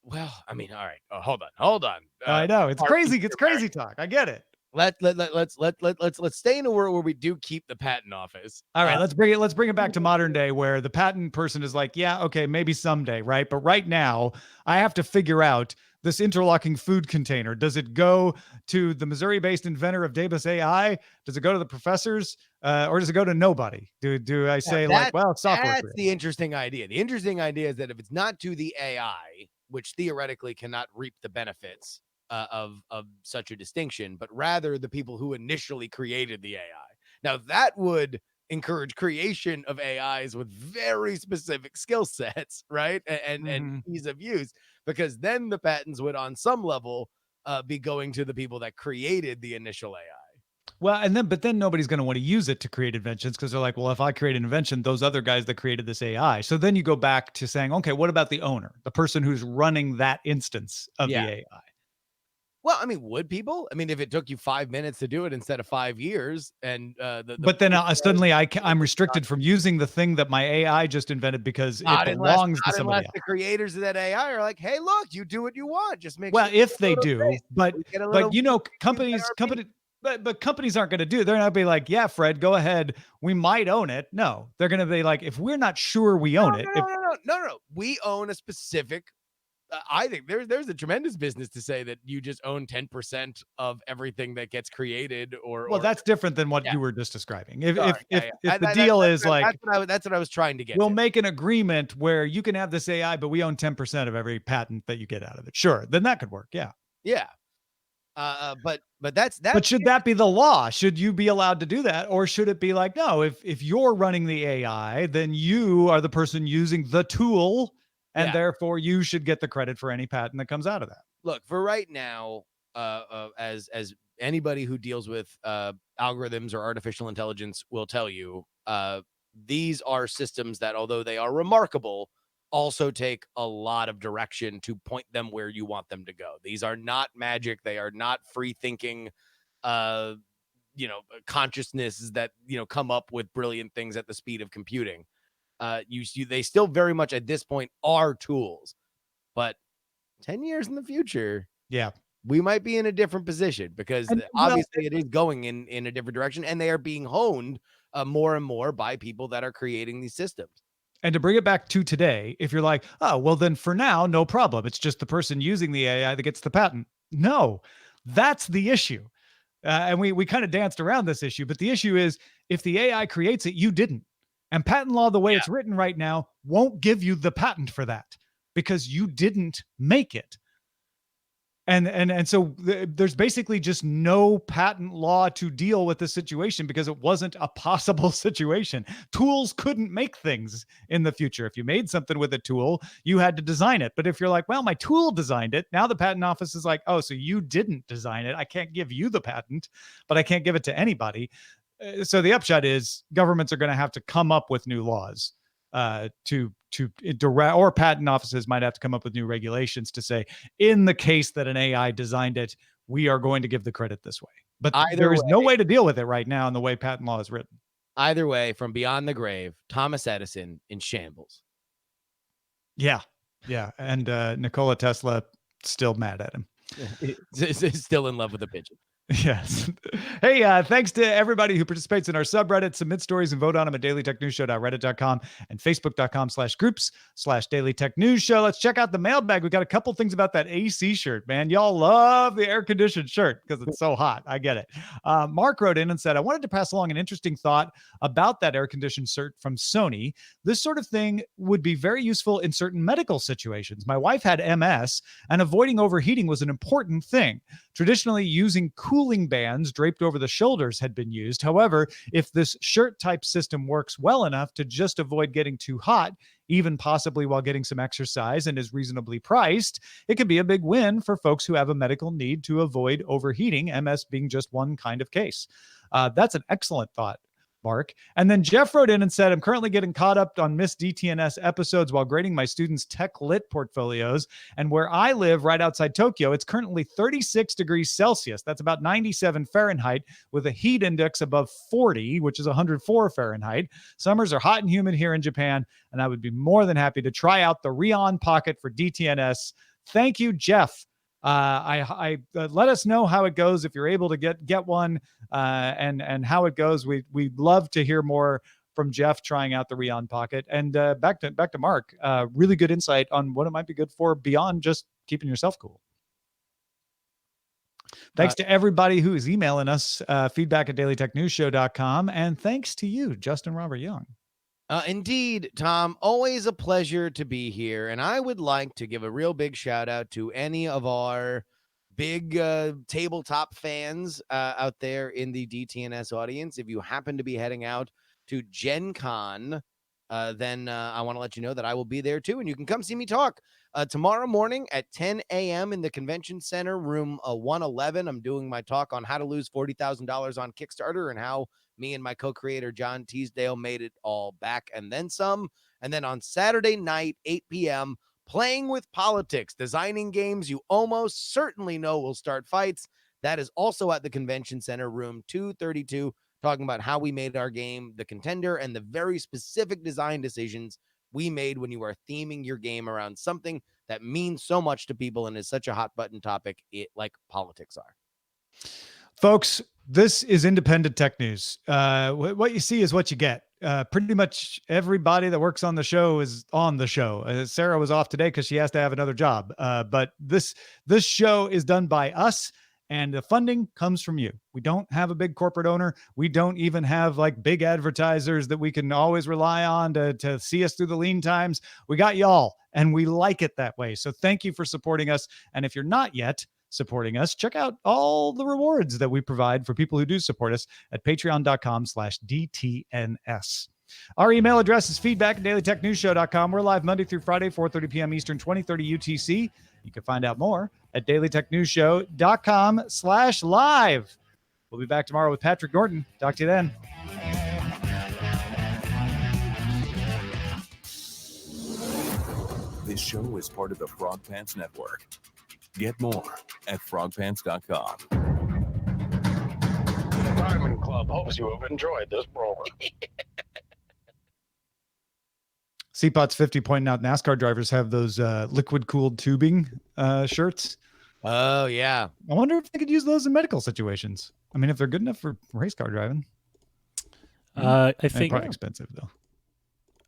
Speaker 3: Well, I mean, all right. Hold on.
Speaker 2: I know it's crazy. It's crazy talk. I get it.
Speaker 3: Let's stay in a world where we do keep the patent office.
Speaker 2: All right, let's bring it back to modern day, where the patent person is like, yeah, okay, maybe someday, right? But right now, I have to figure out this interlocking food container. Does it go to the Missouri-based inventor of Davis AI? Does it go to the professors, or does it go to nobody? Do I say like, well, it's software?
Speaker 3: That's the interesting idea. The interesting idea is that if it's not to the AI, which theoretically cannot reap the benefits of such a distinction, but rather the people who initially created the AI. Now that would encourage creation of AIs with very specific skill sets, right? And ease of use, because then the patents would on some level be going to the people that created the initial AI.
Speaker 2: Well, but then nobody's going to want to use it to create inventions, because they're like, well, if I create an invention, those other guys that created this AI. So then you go back to saying, okay, what about the owner, the person who's running that instance of the AI?
Speaker 3: Well, I mean, would people? I mean, if it took you 5 minutes to do it instead of 5 years, and
Speaker 2: but then suddenly I'm restricted from using the thing that my AI just invented because it belongs to somebody else.
Speaker 3: The creators of that AI are like, hey, look, you do what you want. Just make
Speaker 2: well,
Speaker 3: sure
Speaker 2: if they do, but companies but companies aren't going to do it. They're not be like, yeah, Fred, go ahead. We might own it. No, they're going to be like, if we're not sure we own it.
Speaker 3: No. We own a specific. I think there's a tremendous business to say that you just own 10% of everything that gets created.
Speaker 2: Well, that's different than what you were just describing. If the
Speaker 3: deal
Speaker 2: is like,
Speaker 3: that's what I was trying to get.
Speaker 2: We'll make an agreement where you can have this AI, but we own 10% of every patent that you get out of it. Sure, then that could work. Yeah.
Speaker 3: Yeah. But that's that.
Speaker 2: But should that be the law? Should you be allowed to do that, or should it be like, no? If you're running the AI, then you are the person using the tool, and therefore you should get the credit for any patent that comes out of that.
Speaker 3: Look, for right now, as anybody who deals with algorithms or artificial intelligence will tell you, these are systems that, although they are remarkable, also take a lot of direction to point them where you want them to go. These are not magic. They are not free thinking, consciousnesses that, come up with brilliant things at the speed of computing. They still very much at this point are tools, but 10 years in the future, we might be in a different position because obviously it is going in a different direction, and they are being honed more and more by people that are creating these systems.
Speaker 2: And to bring it back to today, if you're like, oh, well, then for now, no problem. It's just the person using the AI that gets the patent. No, that's the issue. And we kind of danced around this issue, but the issue is if the AI creates it, you didn't. And patent law, the way it's written right now, won't give you the patent for that because you didn't make it. And so there's basically just no patent law to deal with the situation because it wasn't a possible situation. Tools couldn't make things in the future. If you made something with a tool, you had to design it. But if you're like, well, my tool designed it, now the patent office is like, oh, so you didn't design it. I can't give you the patent, but I can't give it to anybody. So the upshot is governments are going to have to come up with new laws to direct, or patent offices might have to come up with new regulations to say, in the case that an AI designed it, we are going to give the credit this way. But there is no way to deal with it right now in the way patent law is written.
Speaker 3: Either way, from beyond the grave, Thomas Edison in shambles.
Speaker 2: Yeah. And Nikola Tesla still mad at him.
Speaker 3: Still in love with a pigeon.
Speaker 2: Yes. Hey, thanks to everybody who participates in our subreddit. Submit stories and vote on them at dailytechnewsshow.reddit.com and facebook.com/groups/dailytechnewsshow. Let's check out the mailbag. We got a couple things about that AC shirt, man. Y'all love the air conditioned shirt because it's so hot. I get it. Mark wrote in and said, I wanted to pass along an interesting thought about that air conditioned shirt from Sony. This sort of thing would be very useful in certain medical situations. My wife had MS, and avoiding overheating was an important thing. Traditionally, using cooling bands draped over the shoulders had been used. However, if this shirt type system works well enough to just avoid getting too hot, even possibly while getting some exercise, and is reasonably priced, it could be a big win for folks who have a medical need to avoid overheating, MS being just one kind of case. That's an excellent thought, Mark. And then Jeff wrote in and said, I'm currently getting caught up on missed DTNS episodes while grading my students' tech lit portfolios. And where I live right outside Tokyo, it's currently 36 degrees Celsius. That's about 97 Fahrenheit with a heat index above 40, which is 104 Fahrenheit. Summers are hot and humid here in Japan, and I would be more than happy to try out the Rion Pocket for DTNS. Thank you, Jeff. Let us know how it goes if you're able to get one, and how it goes. We'd love to hear more from Jeff trying out the Rion Pocket. And back to Mark. Really good insight on what it might be good for beyond just keeping yourself cool. Thanks to everybody who is emailing us, feedback at dailytechnewsshow.com. And thanks to you, Justin Robert Young.
Speaker 3: Indeed, Tom, always a pleasure to be here. And I would like to give a real big shout out to any of our big tabletop fans out there in the DTNS audience. If you happen to be heading out to Gen Con, then I want to let you know that I will be there too. And you can come see me talk tomorrow morning at 10 a.m. in the Convention Center, room 111. I'm doing my talk on how to lose $40,000 on Kickstarter and how me and my co-creator John Teasdale made it all back and then some. And then on Saturday night, 8 p.m., playing with politics, designing games you almost certainly know will start fights. That is also at the Convention Center, room 232, talking about how we made our game The Contender and the very specific design decisions we made when you are theming your game around something that means so much to people and is such a hot button topic, like politics are.
Speaker 2: Folks, this is independent tech news. What you see is what you get. Pretty much everybody that works on the show is on the show. Sarah was off today because she has to have another job. But this show is done by us, and the funding comes from you. We don't have a big corporate owner. We don't even have like big advertisers that we can always rely on to see us through the lean times. We got y'all, and we like it that way. So thank you for supporting us. And if you're not yet supporting us, check out all the rewards that we provide for people who do support us at patreon.com/DTNS. Our email address is feedback@dailytechnewsshow.com. We're live Monday through Friday, 4:30 p.m. Eastern, 20:30 UTC. You can find out more at dailytechnewsshow.com/live. We'll be back tomorrow with Patrick Norton. Talk to you then.
Speaker 4: This show is part of the Frog Pants Network. Get more at frogpants.com.
Speaker 5: The Diamond Club hopes you have enjoyed this program.
Speaker 2: CPOT's 50 pointing out NASCAR drivers have those liquid cooled tubing shirts.
Speaker 3: Oh, yeah.
Speaker 2: I wonder if they could use those in medical situations. I mean, if they're good enough for race car driving.
Speaker 1: I think
Speaker 2: probably expensive though.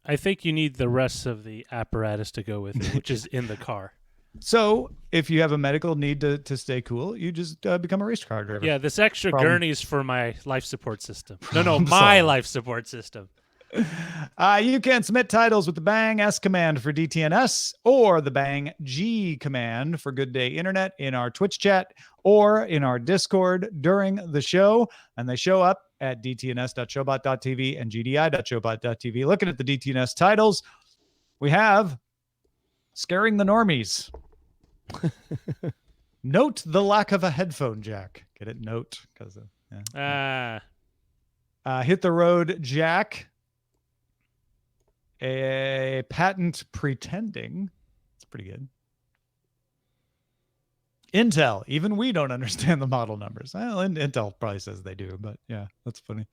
Speaker 1: I think you need the rest of the apparatus to go with it, which is in the car.
Speaker 2: So if you have a medical need to stay cool, you just become a race car driver.
Speaker 1: Yeah, this extra gurney's for my life support system. No,
Speaker 2: Problem
Speaker 1: my
Speaker 2: solved.
Speaker 1: life support system.
Speaker 2: You can submit titles with the Bang S command for DTNS or the Bang G command for Good Day Internet in our Twitch chat or in our Discord during the show. And they show up at dtns.showbot.tv and gdi.showbot.tv. Looking at the DTNS titles, we have Scaring the Normies. Note the lack of a headphone jack. Get it? Note. Because Hit the Road Jack. A Patent Pretending. It's pretty good. Intel. Even we don't understand the model numbers. Well, Intel probably says they do, but yeah, that's funny.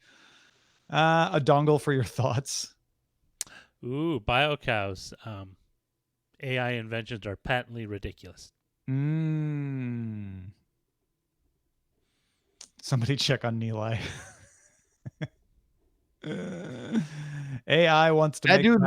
Speaker 2: A Dongle for Your Thoughts.
Speaker 1: Ooh, BioCows. AI inventions are patently ridiculous.
Speaker 2: Somebody check on Neeli. AI wants to
Speaker 3: that
Speaker 2: make
Speaker 3: dude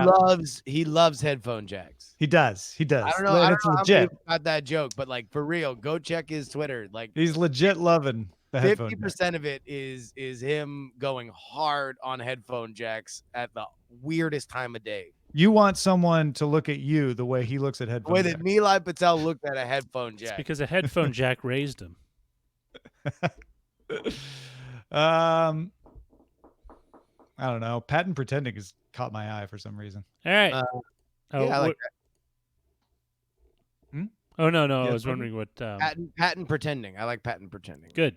Speaker 3: loves headphone jacks.
Speaker 2: He does.
Speaker 3: I don't know.
Speaker 2: It's legit.
Speaker 3: About that joke, but like for real, go check his Twitter. Like
Speaker 2: he's legit loving the headphone.
Speaker 3: 50% of it is him going hard on headphone jacks at the weirdest time of day.
Speaker 2: You want someone to look at you the way he looks at headphone.
Speaker 3: The way that Neeli Patel looked at a headphone jack.
Speaker 1: It's because a headphone jack raised him.
Speaker 2: I don't know. Patent Pretending has caught my eye for some reason.
Speaker 1: All right.
Speaker 3: Yeah, I like
Speaker 2: that.
Speaker 1: Oh, no.
Speaker 2: Yeah,
Speaker 1: I was wondering what...
Speaker 3: Patent Pretending. I like Patent Pretending.
Speaker 1: Good.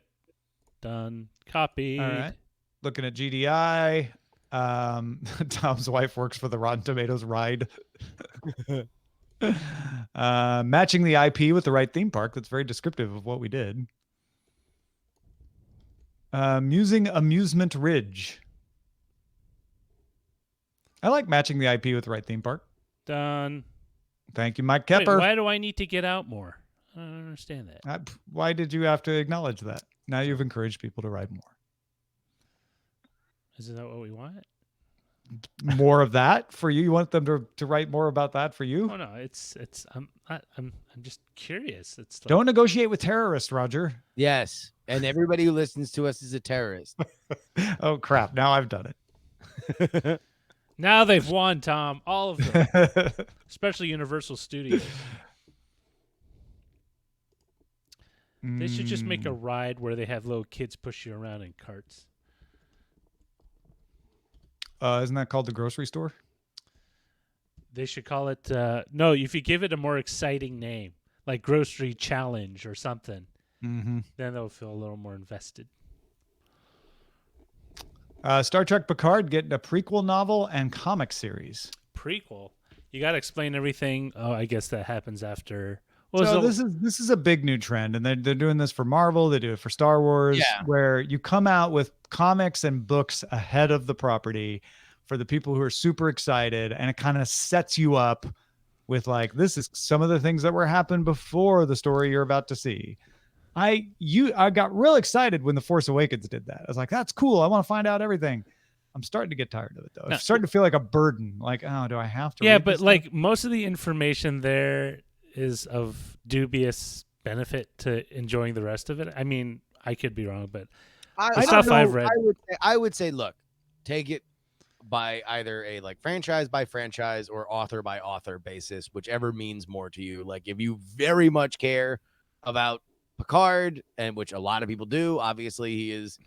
Speaker 1: Done. Copy.
Speaker 2: All right. Looking at GDI. Tom's wife works for the Rotten Tomatoes ride. Matching the IP with the right theme park. That's very descriptive of what we did. Musing Amusement Ridge. I like matching the IP with the right theme park.
Speaker 1: Done.
Speaker 2: Thank you, Mike Kepper.
Speaker 1: Wait, why do I need to get out more? I don't understand that.
Speaker 2: Why did you have to acknowledge that? Now you've encouraged people to ride more.
Speaker 1: Isn't that what we want?
Speaker 2: More of that for you? You want them to write more about that for you?
Speaker 1: Oh no, I'm just curious. It's like,
Speaker 2: Don't negotiate with terrorists, Roger.
Speaker 3: Yes, and everybody who listens to us is a terrorist.
Speaker 2: Oh crap! Now I've done it.
Speaker 1: Now they've won, Tom. All of them, especially Universal Studios. They should just make a ride where they have little kids push you around in carts.
Speaker 2: Isn't that called the grocery store?
Speaker 1: They should call it no. If you give it a more exciting name, like Grocery Challenge or something, then they'll feel a little more invested.
Speaker 2: Star Trek Picard getting a prequel novel and comic series.
Speaker 1: Prequel? You got to explain everything. Oh, I guess that happens after.
Speaker 2: So this is a big new trend, and they're doing this for Marvel. They do it for Star Wars,
Speaker 3: Yeah.
Speaker 2: where you come out with comics and books ahead of the property for the people who are super excited, and it kind of sets you up with like, this is some of the things that were happened before the story you're about to see. I got real excited when The Force Awakens did that. I was like, that's cool. I want to find out everything. I'm starting to get tired of it though. It's starting to feel like a burden. Like, oh, do I have to?
Speaker 1: Yeah,
Speaker 2: read
Speaker 1: but
Speaker 2: this
Speaker 1: like
Speaker 2: stuff?
Speaker 1: most of the information there is of dubious benefit to enjoying the rest of it. I mean, I could be wrong, but the stuff I've read,
Speaker 3: I would say, look, take it by either a like franchise by franchise or author by author basis, whichever means more to you. Like if you very much care about Picard, and which a lot of people do, obviously he is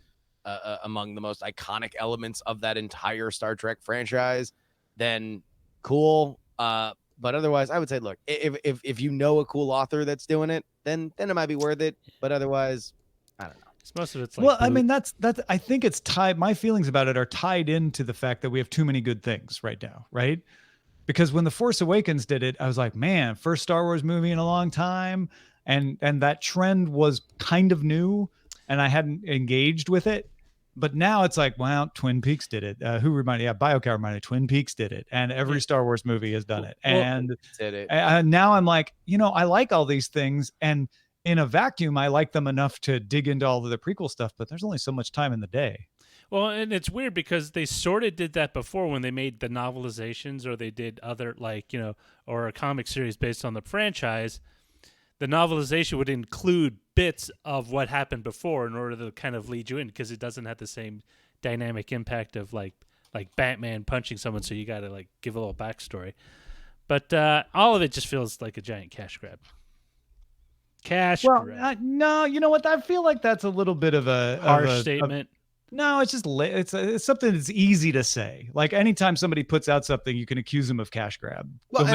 Speaker 3: among the most iconic elements of that entire Star Trek franchise, then cool. But otherwise, I would say, look, if you know a cool author that's doing it, then it might be worth it. But otherwise, I don't know.
Speaker 1: Most of it's like,
Speaker 2: well, I mean, that's I think it's tied. My feelings about it are tied into the fact that we have too many good things right now, right? Because when The Force Awakens did it, I was like, man, first Star Wars movie in a long time, and that trend was kind of new, and I hadn't engaged with it. But now it's like, well, Twin Peaks did it. BioCar reminded Twin Peaks did it, and every Star Wars movie has done it. And
Speaker 3: Did it.
Speaker 2: now I'm like, I like all these things, and in a vacuum, I like them enough to dig into all of the prequel stuff. But there's only so much time in the day.
Speaker 1: well, and it's weird because they sort of did that before when they made the novelizations, or they did other or a comic series based on the franchise. The novelization would include bits of what happened before in order to kind of lead you in, because it doesn't have the same dynamic impact of like Batman punching someone, so you got to like give a little backstory. But all of it just feels like a giant cash grab.
Speaker 2: No, you know what? I feel like that's a little bit of a
Speaker 1: harsh statement.
Speaker 2: No, it's just it's something that's easy to say. Like anytime somebody puts out something, you can accuse them of cash grab.
Speaker 3: Well,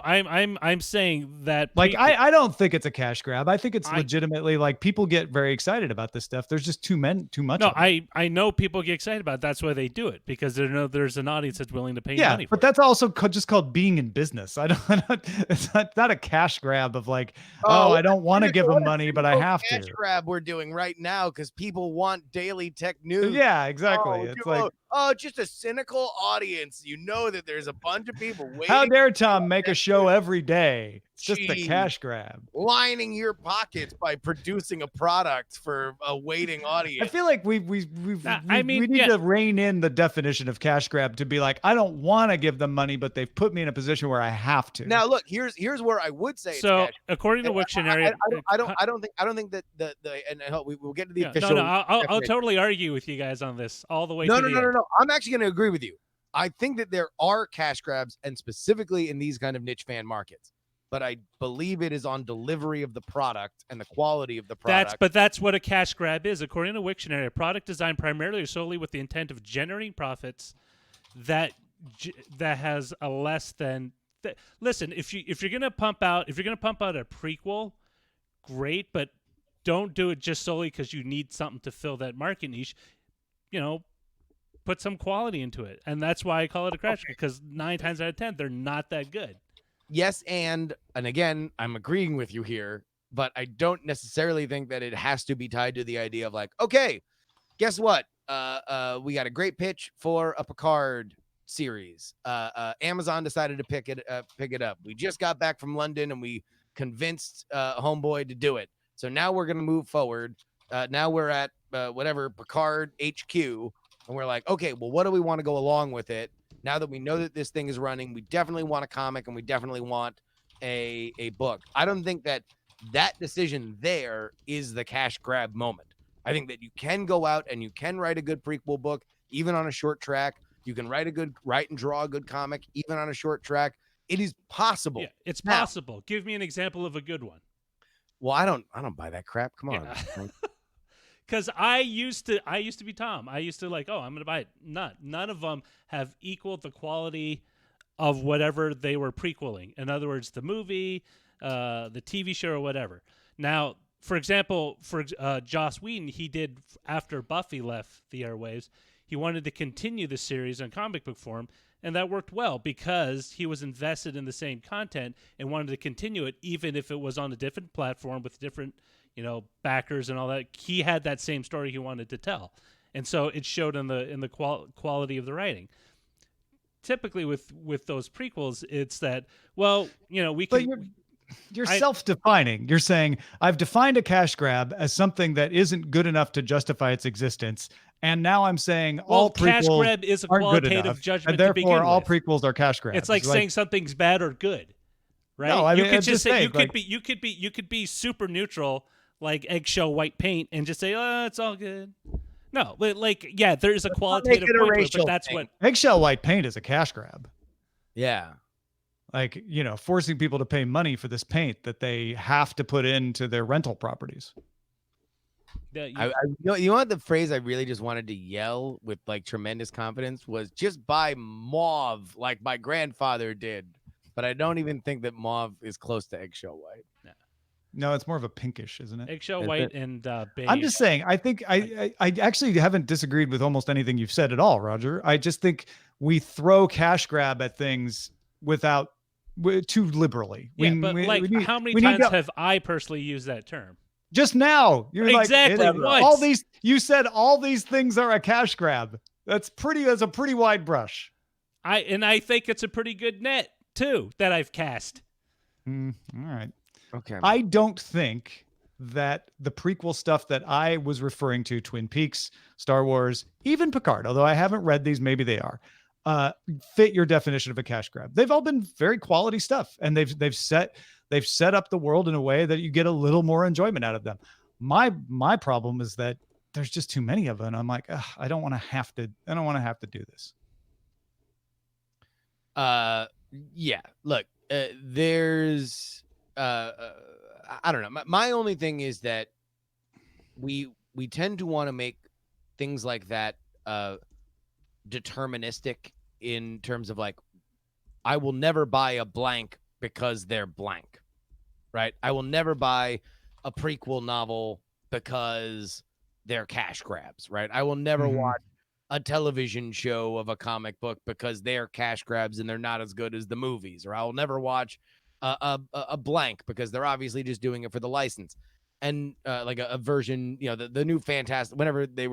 Speaker 1: I'm saying that
Speaker 2: like I don't think it's a cash grab. I think it's legitimately like people get very excited about this stuff. There's just too much.
Speaker 1: No, I know people get excited about it. That's why they do it, because they know there's an audience that's willing to pay money for
Speaker 2: but that's also just called being in business. It's not a cash grab of like, I don't want to give them money, but I have to.
Speaker 3: Cash grab we're doing right now because people want daily tech news.
Speaker 2: Yeah, exactly. It's like,
Speaker 3: just a cynical audience. You know that there's a bunch of people waiting.
Speaker 2: How dare Tom make a show every day? It's just a cash grab.
Speaker 3: Lining your pockets by producing a product for a waiting audience.
Speaker 2: I feel like we need to rein in the definition of cash grab to be like, I don't want to give them money, but they've put me in a position where I have to.
Speaker 3: Now, look, here's where I would say.
Speaker 1: So,
Speaker 3: it's cash.
Speaker 1: according to Wiktionary,
Speaker 3: I don't think that we'll get to the official.
Speaker 1: No, I'll totally argue with you guys on this all the way.
Speaker 3: No. I'm actually going to agree with you. I think that there are cash grabs, and specifically in these kind of niche fan markets. But I believe it is on delivery of the product and the quality of the product.
Speaker 1: That's what a cash grab is. According to Wiktionary, a product designed primarily or solely with the intent of generating profits that has a less than. Listen, if you're gonna pump out a prequel, great, but don't do it just solely because you need something to fill that market niche. Put some quality into it, and that's why I call it a crash, because 9 times out of 10 they're not that good.
Speaker 3: Yes, and again, I'm agreeing with you here, but I don't necessarily think that it has to be tied to the idea of like, okay, guess what? We got a great pitch for a Picard series. Amazon decided to pick it up. We just got back from London and we convinced Homeboy to do it. So now we're gonna move forward. Now we're at whatever Picard HQ, and we're like, okay, well, what do we want to go along with it? Now that we know that this thing is running, we definitely want a comic and we definitely want a book. I don't think that decision there is the cash grab moment. I think that you can go out and you can write a good prequel book, even on a short track. You can write and draw a good comic, even on a short track. It is possible.
Speaker 1: Yeah, it's possible. Give me an example of a good one.
Speaker 3: Well, I don't buy that crap. Come on.
Speaker 1: Because I used to be Tom. I used to I'm going to buy it. None of them have equaled the quality of whatever they were prequeling. In other words, the movie, the TV show, or whatever. Now, for example, for Joss Whedon, he did, after Buffy left the airwaves, He wanted to continue the series on comic book form, and that worked well because he was invested in the same content and wanted to continue it, even if it was on a different platform with different, backers and all that. He had that same story he wanted to tell, and so it showed in the quality of the writing. Typically, with those prequels, it's that we can.
Speaker 2: You're self-defining. You're saying, I've defined a cash grab as something that isn't good enough to justify its existence. And now I'm saying all prequels
Speaker 1: cash grab is a qualitative judgment,
Speaker 2: and therefore all
Speaker 1: with.
Speaker 2: prequels are cash grabs.
Speaker 1: It's like saying something's bad or good, right?
Speaker 2: No, I mean,
Speaker 1: you could just say
Speaker 2: saying,
Speaker 1: you could be super neutral, like eggshell white paint, and just say, oh, it's all good. No, but there is a qualitative point to it, but that's what
Speaker 2: eggshell white paint is a cash grab.
Speaker 3: Yeah.
Speaker 2: Like, forcing people to pay money for this paint that they have to put into their rental properties.
Speaker 3: You know what the phrase I really just wanted to yell with like tremendous confidence was, just buy mauve like my grandfather did. But I don't even think that mauve is close to eggshell white.
Speaker 2: No, it's more of a pinkish, isn't it?
Speaker 1: Eggshell white and beige.
Speaker 2: I'm just saying, I think I actually haven't disagreed with almost anything you've said at all, Roger. I just think we throw cash grab at things too liberally.
Speaker 1: How many times have I personally used that term?
Speaker 2: Just now, you're
Speaker 1: exactly
Speaker 2: like, all these. You said all these things are a cash grab. That's a pretty wide brush.
Speaker 1: I think it's a pretty good net too that I've cast.
Speaker 2: All right.
Speaker 3: Okay.
Speaker 2: I don't think that the prequel stuff that I was referring to, Twin Peaks, Star Wars, even Picard, although I haven't read these, maybe they are, fit your definition of a cash grab. They've all been very quality stuff, and they've set up the world in a way that you get a little more enjoyment out of them. My problem is that there's just too many of them. And I'm like, I don't want to have to do this.
Speaker 3: Yeah. Look, there's I don't know. My only thing is that we tend to want to make things like that deterministic in terms of like, I will never buy a blank because they're blank, right? I will never buy a prequel novel because they're cash grabs, right? I will never watch a television show of a comic book because they're cash grabs and they're not as good as the movies, or I will never watch a blank because they're obviously just doing it for the license. And like a version, the new Fantastic, whenever they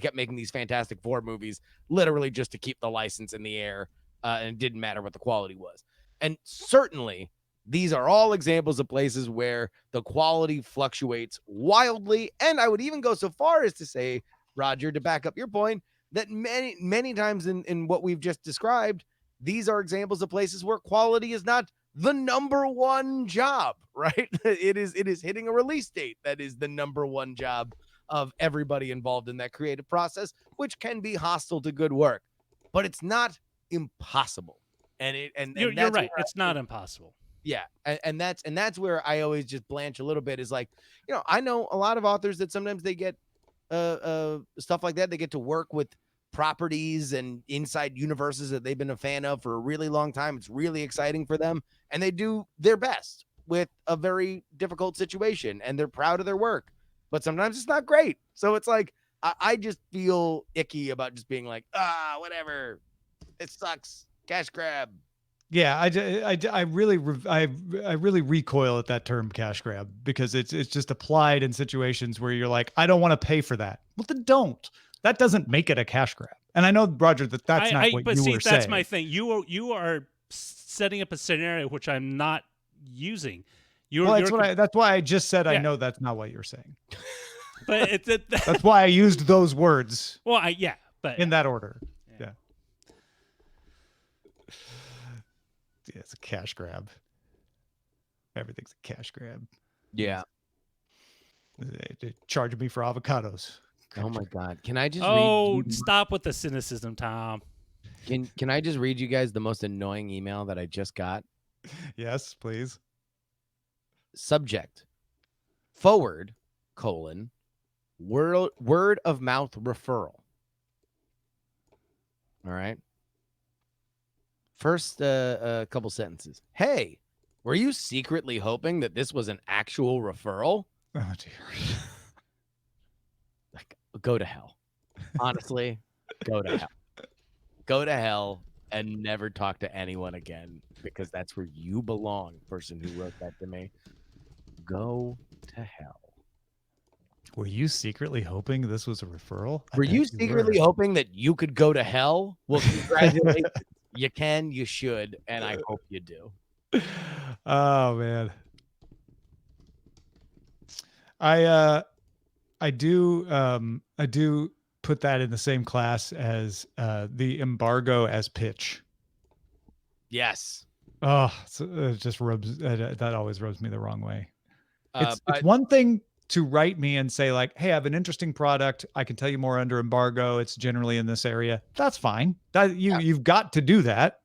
Speaker 3: kept making these Fantastic Four movies literally just to keep the license in the air, and it didn't matter what the quality was. And certainly these are all examples of places where the quality fluctuates wildly. And I would even go so far as to say, Roger, to back up your point, that many times in what we've just described, these are examples of places where quality is not the number one job, right? It is hitting a release date that is the number one job of everybody involved in that creative process, which can be hostile to good work, but it's not impossible.
Speaker 1: You're right. It's not impossible.
Speaker 3: Yeah. And that's where I always just blanch a little bit, is like, I know a lot of authors that sometimes they get stuff like that. They get to work with properties and inside universes that they've been a fan of for a really long time. It's really exciting for them, and they do their best with a very difficult situation, and they're proud of their work, but sometimes it's not great. So it's like, I just feel icky about just being like, whatever, it sucks, cash grab.
Speaker 2: Yeah, I really recoil at that term cash grab, because it's just applied in situations where you're like, I don't want to pay for that. Well, then don't. That doesn't make it a cash grab. And I know, Roger, that's not what you were saying.
Speaker 1: But that's my thing. You are setting up a scenario which I'm not using.
Speaker 2: That's why I just said, I know that's not what you're saying.
Speaker 1: But
Speaker 2: that's why I used those words.
Speaker 1: Well, but
Speaker 2: in that order. Yeah. Yeah, it's a cash grab. Everything's a cash grab.
Speaker 3: Yeah.
Speaker 2: They charge me for avocados.
Speaker 3: Oh my God. Can I just
Speaker 1: stop with the cynicism, Tom.
Speaker 3: Can I just read you guys the most annoying email that I just got?
Speaker 2: Yes, please.
Speaker 3: Subject: word of mouth referral. All right. First a couple sentences. Hey, were you secretly hoping that this was an actual referral?
Speaker 2: Oh dear.
Speaker 3: Like, go to hell. Honestly, go to hell. Go to hell and never talk to anyone again, because that's where you belong, person who wrote that to me. Go to hell.
Speaker 2: Were you secretly hoping this was a referral?
Speaker 3: Were you secretly hoping that you could go to hell? Well, congratulations. You can, you should, and I hope you do.
Speaker 2: Oh man. I do put that in the same class as the embargo as pitch.
Speaker 3: Yes.
Speaker 2: Oh, it just rubs that always rubs me the wrong way. It's
Speaker 3: But
Speaker 2: one thing to write me and say like, "Hey, I have an interesting product. I can tell you more under embargo. It's generally in this area." That's fine. You've got to do that.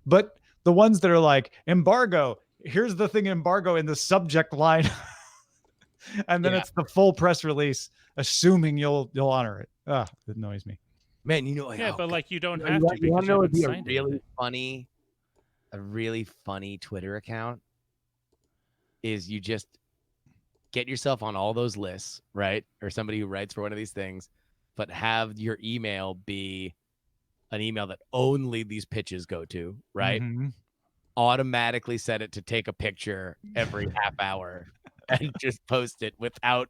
Speaker 2: But the ones that are like embargo, here's the thing embargo in the subject line. And then it's the full press release, assuming you'll honor it. It annoys me.
Speaker 3: Man,
Speaker 1: but like you don't have to.
Speaker 3: You want to know
Speaker 1: what'd
Speaker 3: be a really funny Twitter account is you just get yourself on all those lists, right? Or somebody who writes for one of these things, but have your email be an email that only these pitches go to, right?
Speaker 2: Mm-hmm.
Speaker 3: Automatically set it to take a picture every half hour and just post it without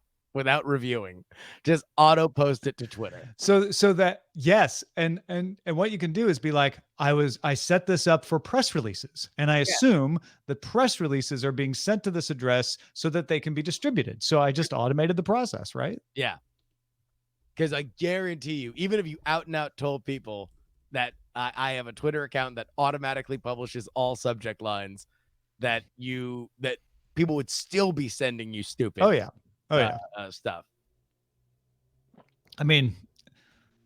Speaker 3: reviewing. Just auto post it to Twitter.
Speaker 2: So that yes, and what you can do is be like, I set this up for press releases, and I assume that press releases are being sent to this address so that they can be distributed. So I just automated the process, right?
Speaker 3: Yeah. Because I guarantee you, even if you out and out told people that I have a Twitter account that automatically publishes all subject lines, that people would still be sending you stupid. Stuff.
Speaker 2: I mean,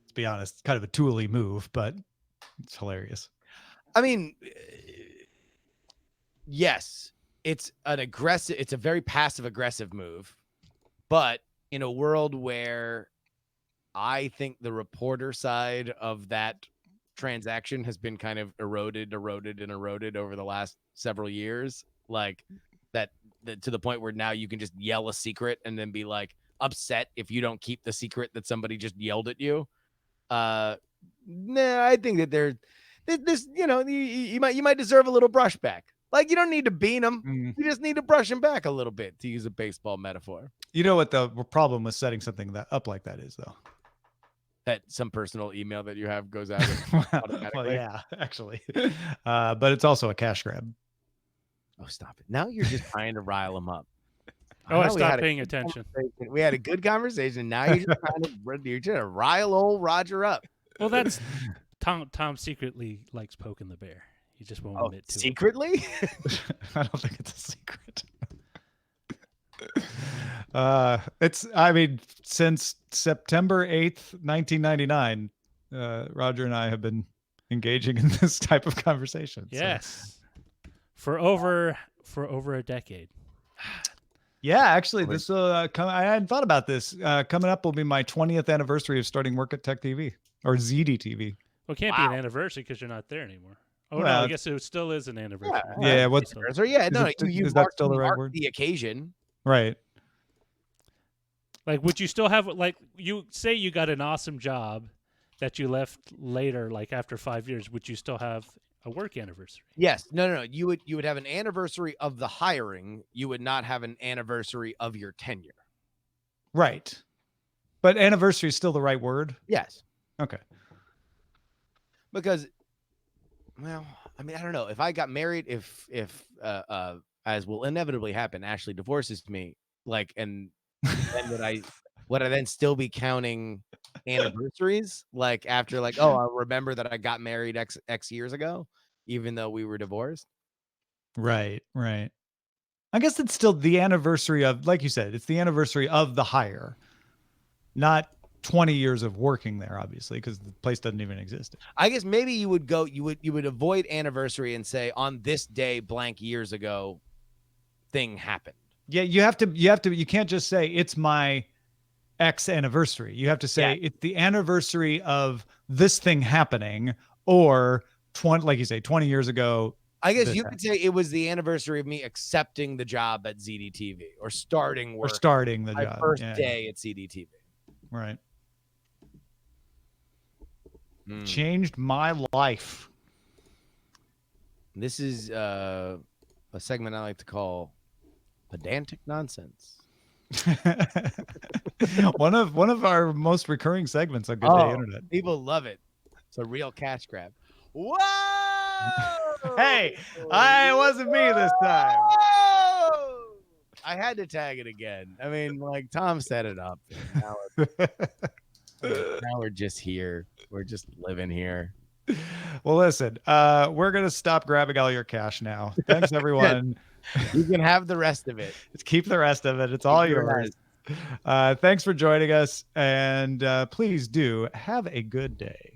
Speaker 2: let's be honest, kind of a tooly move, but it's hilarious.
Speaker 3: I mean, yes, it's a very passive aggressive move, but in a world where I think the reporter side of that transaction has been kind of eroded over the last several years, like that to the point where now you can just yell a secret and then be like upset if you don't keep the secret that somebody just yelled at you. I think that this, you might deserve a little brushback. Like, you don't need to bean them. You just need to brush them back a little bit, to use a baseball metaphor.
Speaker 2: You know what the problem with setting something that up like that is, though?
Speaker 3: That some personal email that you have goes out automatically.
Speaker 2: Well, yeah, actually. But it's also a cash grab.
Speaker 3: Oh, stop it. Now you're just trying to rile them up.
Speaker 1: I stopped paying attention.
Speaker 3: We had a good conversation. Now you're just trying to rile old Roger up.
Speaker 1: Well, that's Tom secretly likes poking the bear. He just won't admit to
Speaker 3: secretly?
Speaker 2: It. I don't think it's a secret. Since September 8th, 1999, Roger and I have been engaging in this type of conversation.
Speaker 1: Yes. So. For over a decade.
Speaker 2: Yeah, actually, this I hadn't thought about this. Coming up will be my 20th anniversary of starting work at Tech TV or ZD TV.
Speaker 1: Well, it can't be an anniversary because you're not there anymore. Oh, well, no, I guess it still is an anniversary.
Speaker 2: Yeah, what's
Speaker 3: anniversary? Yeah, no,
Speaker 2: is that still the right word?
Speaker 3: The occasion.
Speaker 2: Right.
Speaker 1: Like, would you still have, like, you say you got an awesome job that you left later, like after 5 years, would you still have a work anniversary?
Speaker 3: Yes. No. You would have an anniversary of the hiring. You would not have an anniversary of your tenure.
Speaker 2: Right. But anniversary is still the right word?
Speaker 3: Yes.
Speaker 2: Okay.
Speaker 3: Because, well, I mean, I don't know. If I got married, if as will inevitably happen, Ashley divorces me, like, and then would I then still be counting anniversaries? Like, after, like, oh, I'll remember that I got married X years ago, even though we were divorced.
Speaker 2: Right. I guess it's still the anniversary of, like you said, it's the anniversary of the hire, not 20 years of working there, obviously, because the place doesn't even exist.
Speaker 3: I guess maybe you would avoid anniversary and say, on this day, blank years ago, thing happened.
Speaker 2: Yeah, you can't just say it's my X anniversary. You have to say it's the anniversary of this thing happening, or 20 years ago.
Speaker 3: I guess you could say it was the anniversary of me accepting the job at ZDTV or starting work.
Speaker 2: Or starting the
Speaker 3: my
Speaker 2: job.
Speaker 3: first day at ZDTV.
Speaker 2: Right. Changed my life.
Speaker 3: This is a segment I like to call pedantic nonsense.
Speaker 2: one of our most recurring segments on Good Day Internet.
Speaker 3: People love it. It's a real cash grab. Whoa!
Speaker 2: Hey, it wasn't me this time.
Speaker 3: I had to tag it again. I mean, like Tom set it up. Now we're just here. We're just living here.
Speaker 2: Well, listen, we're going to stop grabbing all your cash now. Thanks, everyone.
Speaker 3: You can have the rest of it.
Speaker 2: Keep the rest of it. It's all yours. Thanks for joining us. And please do have a good day.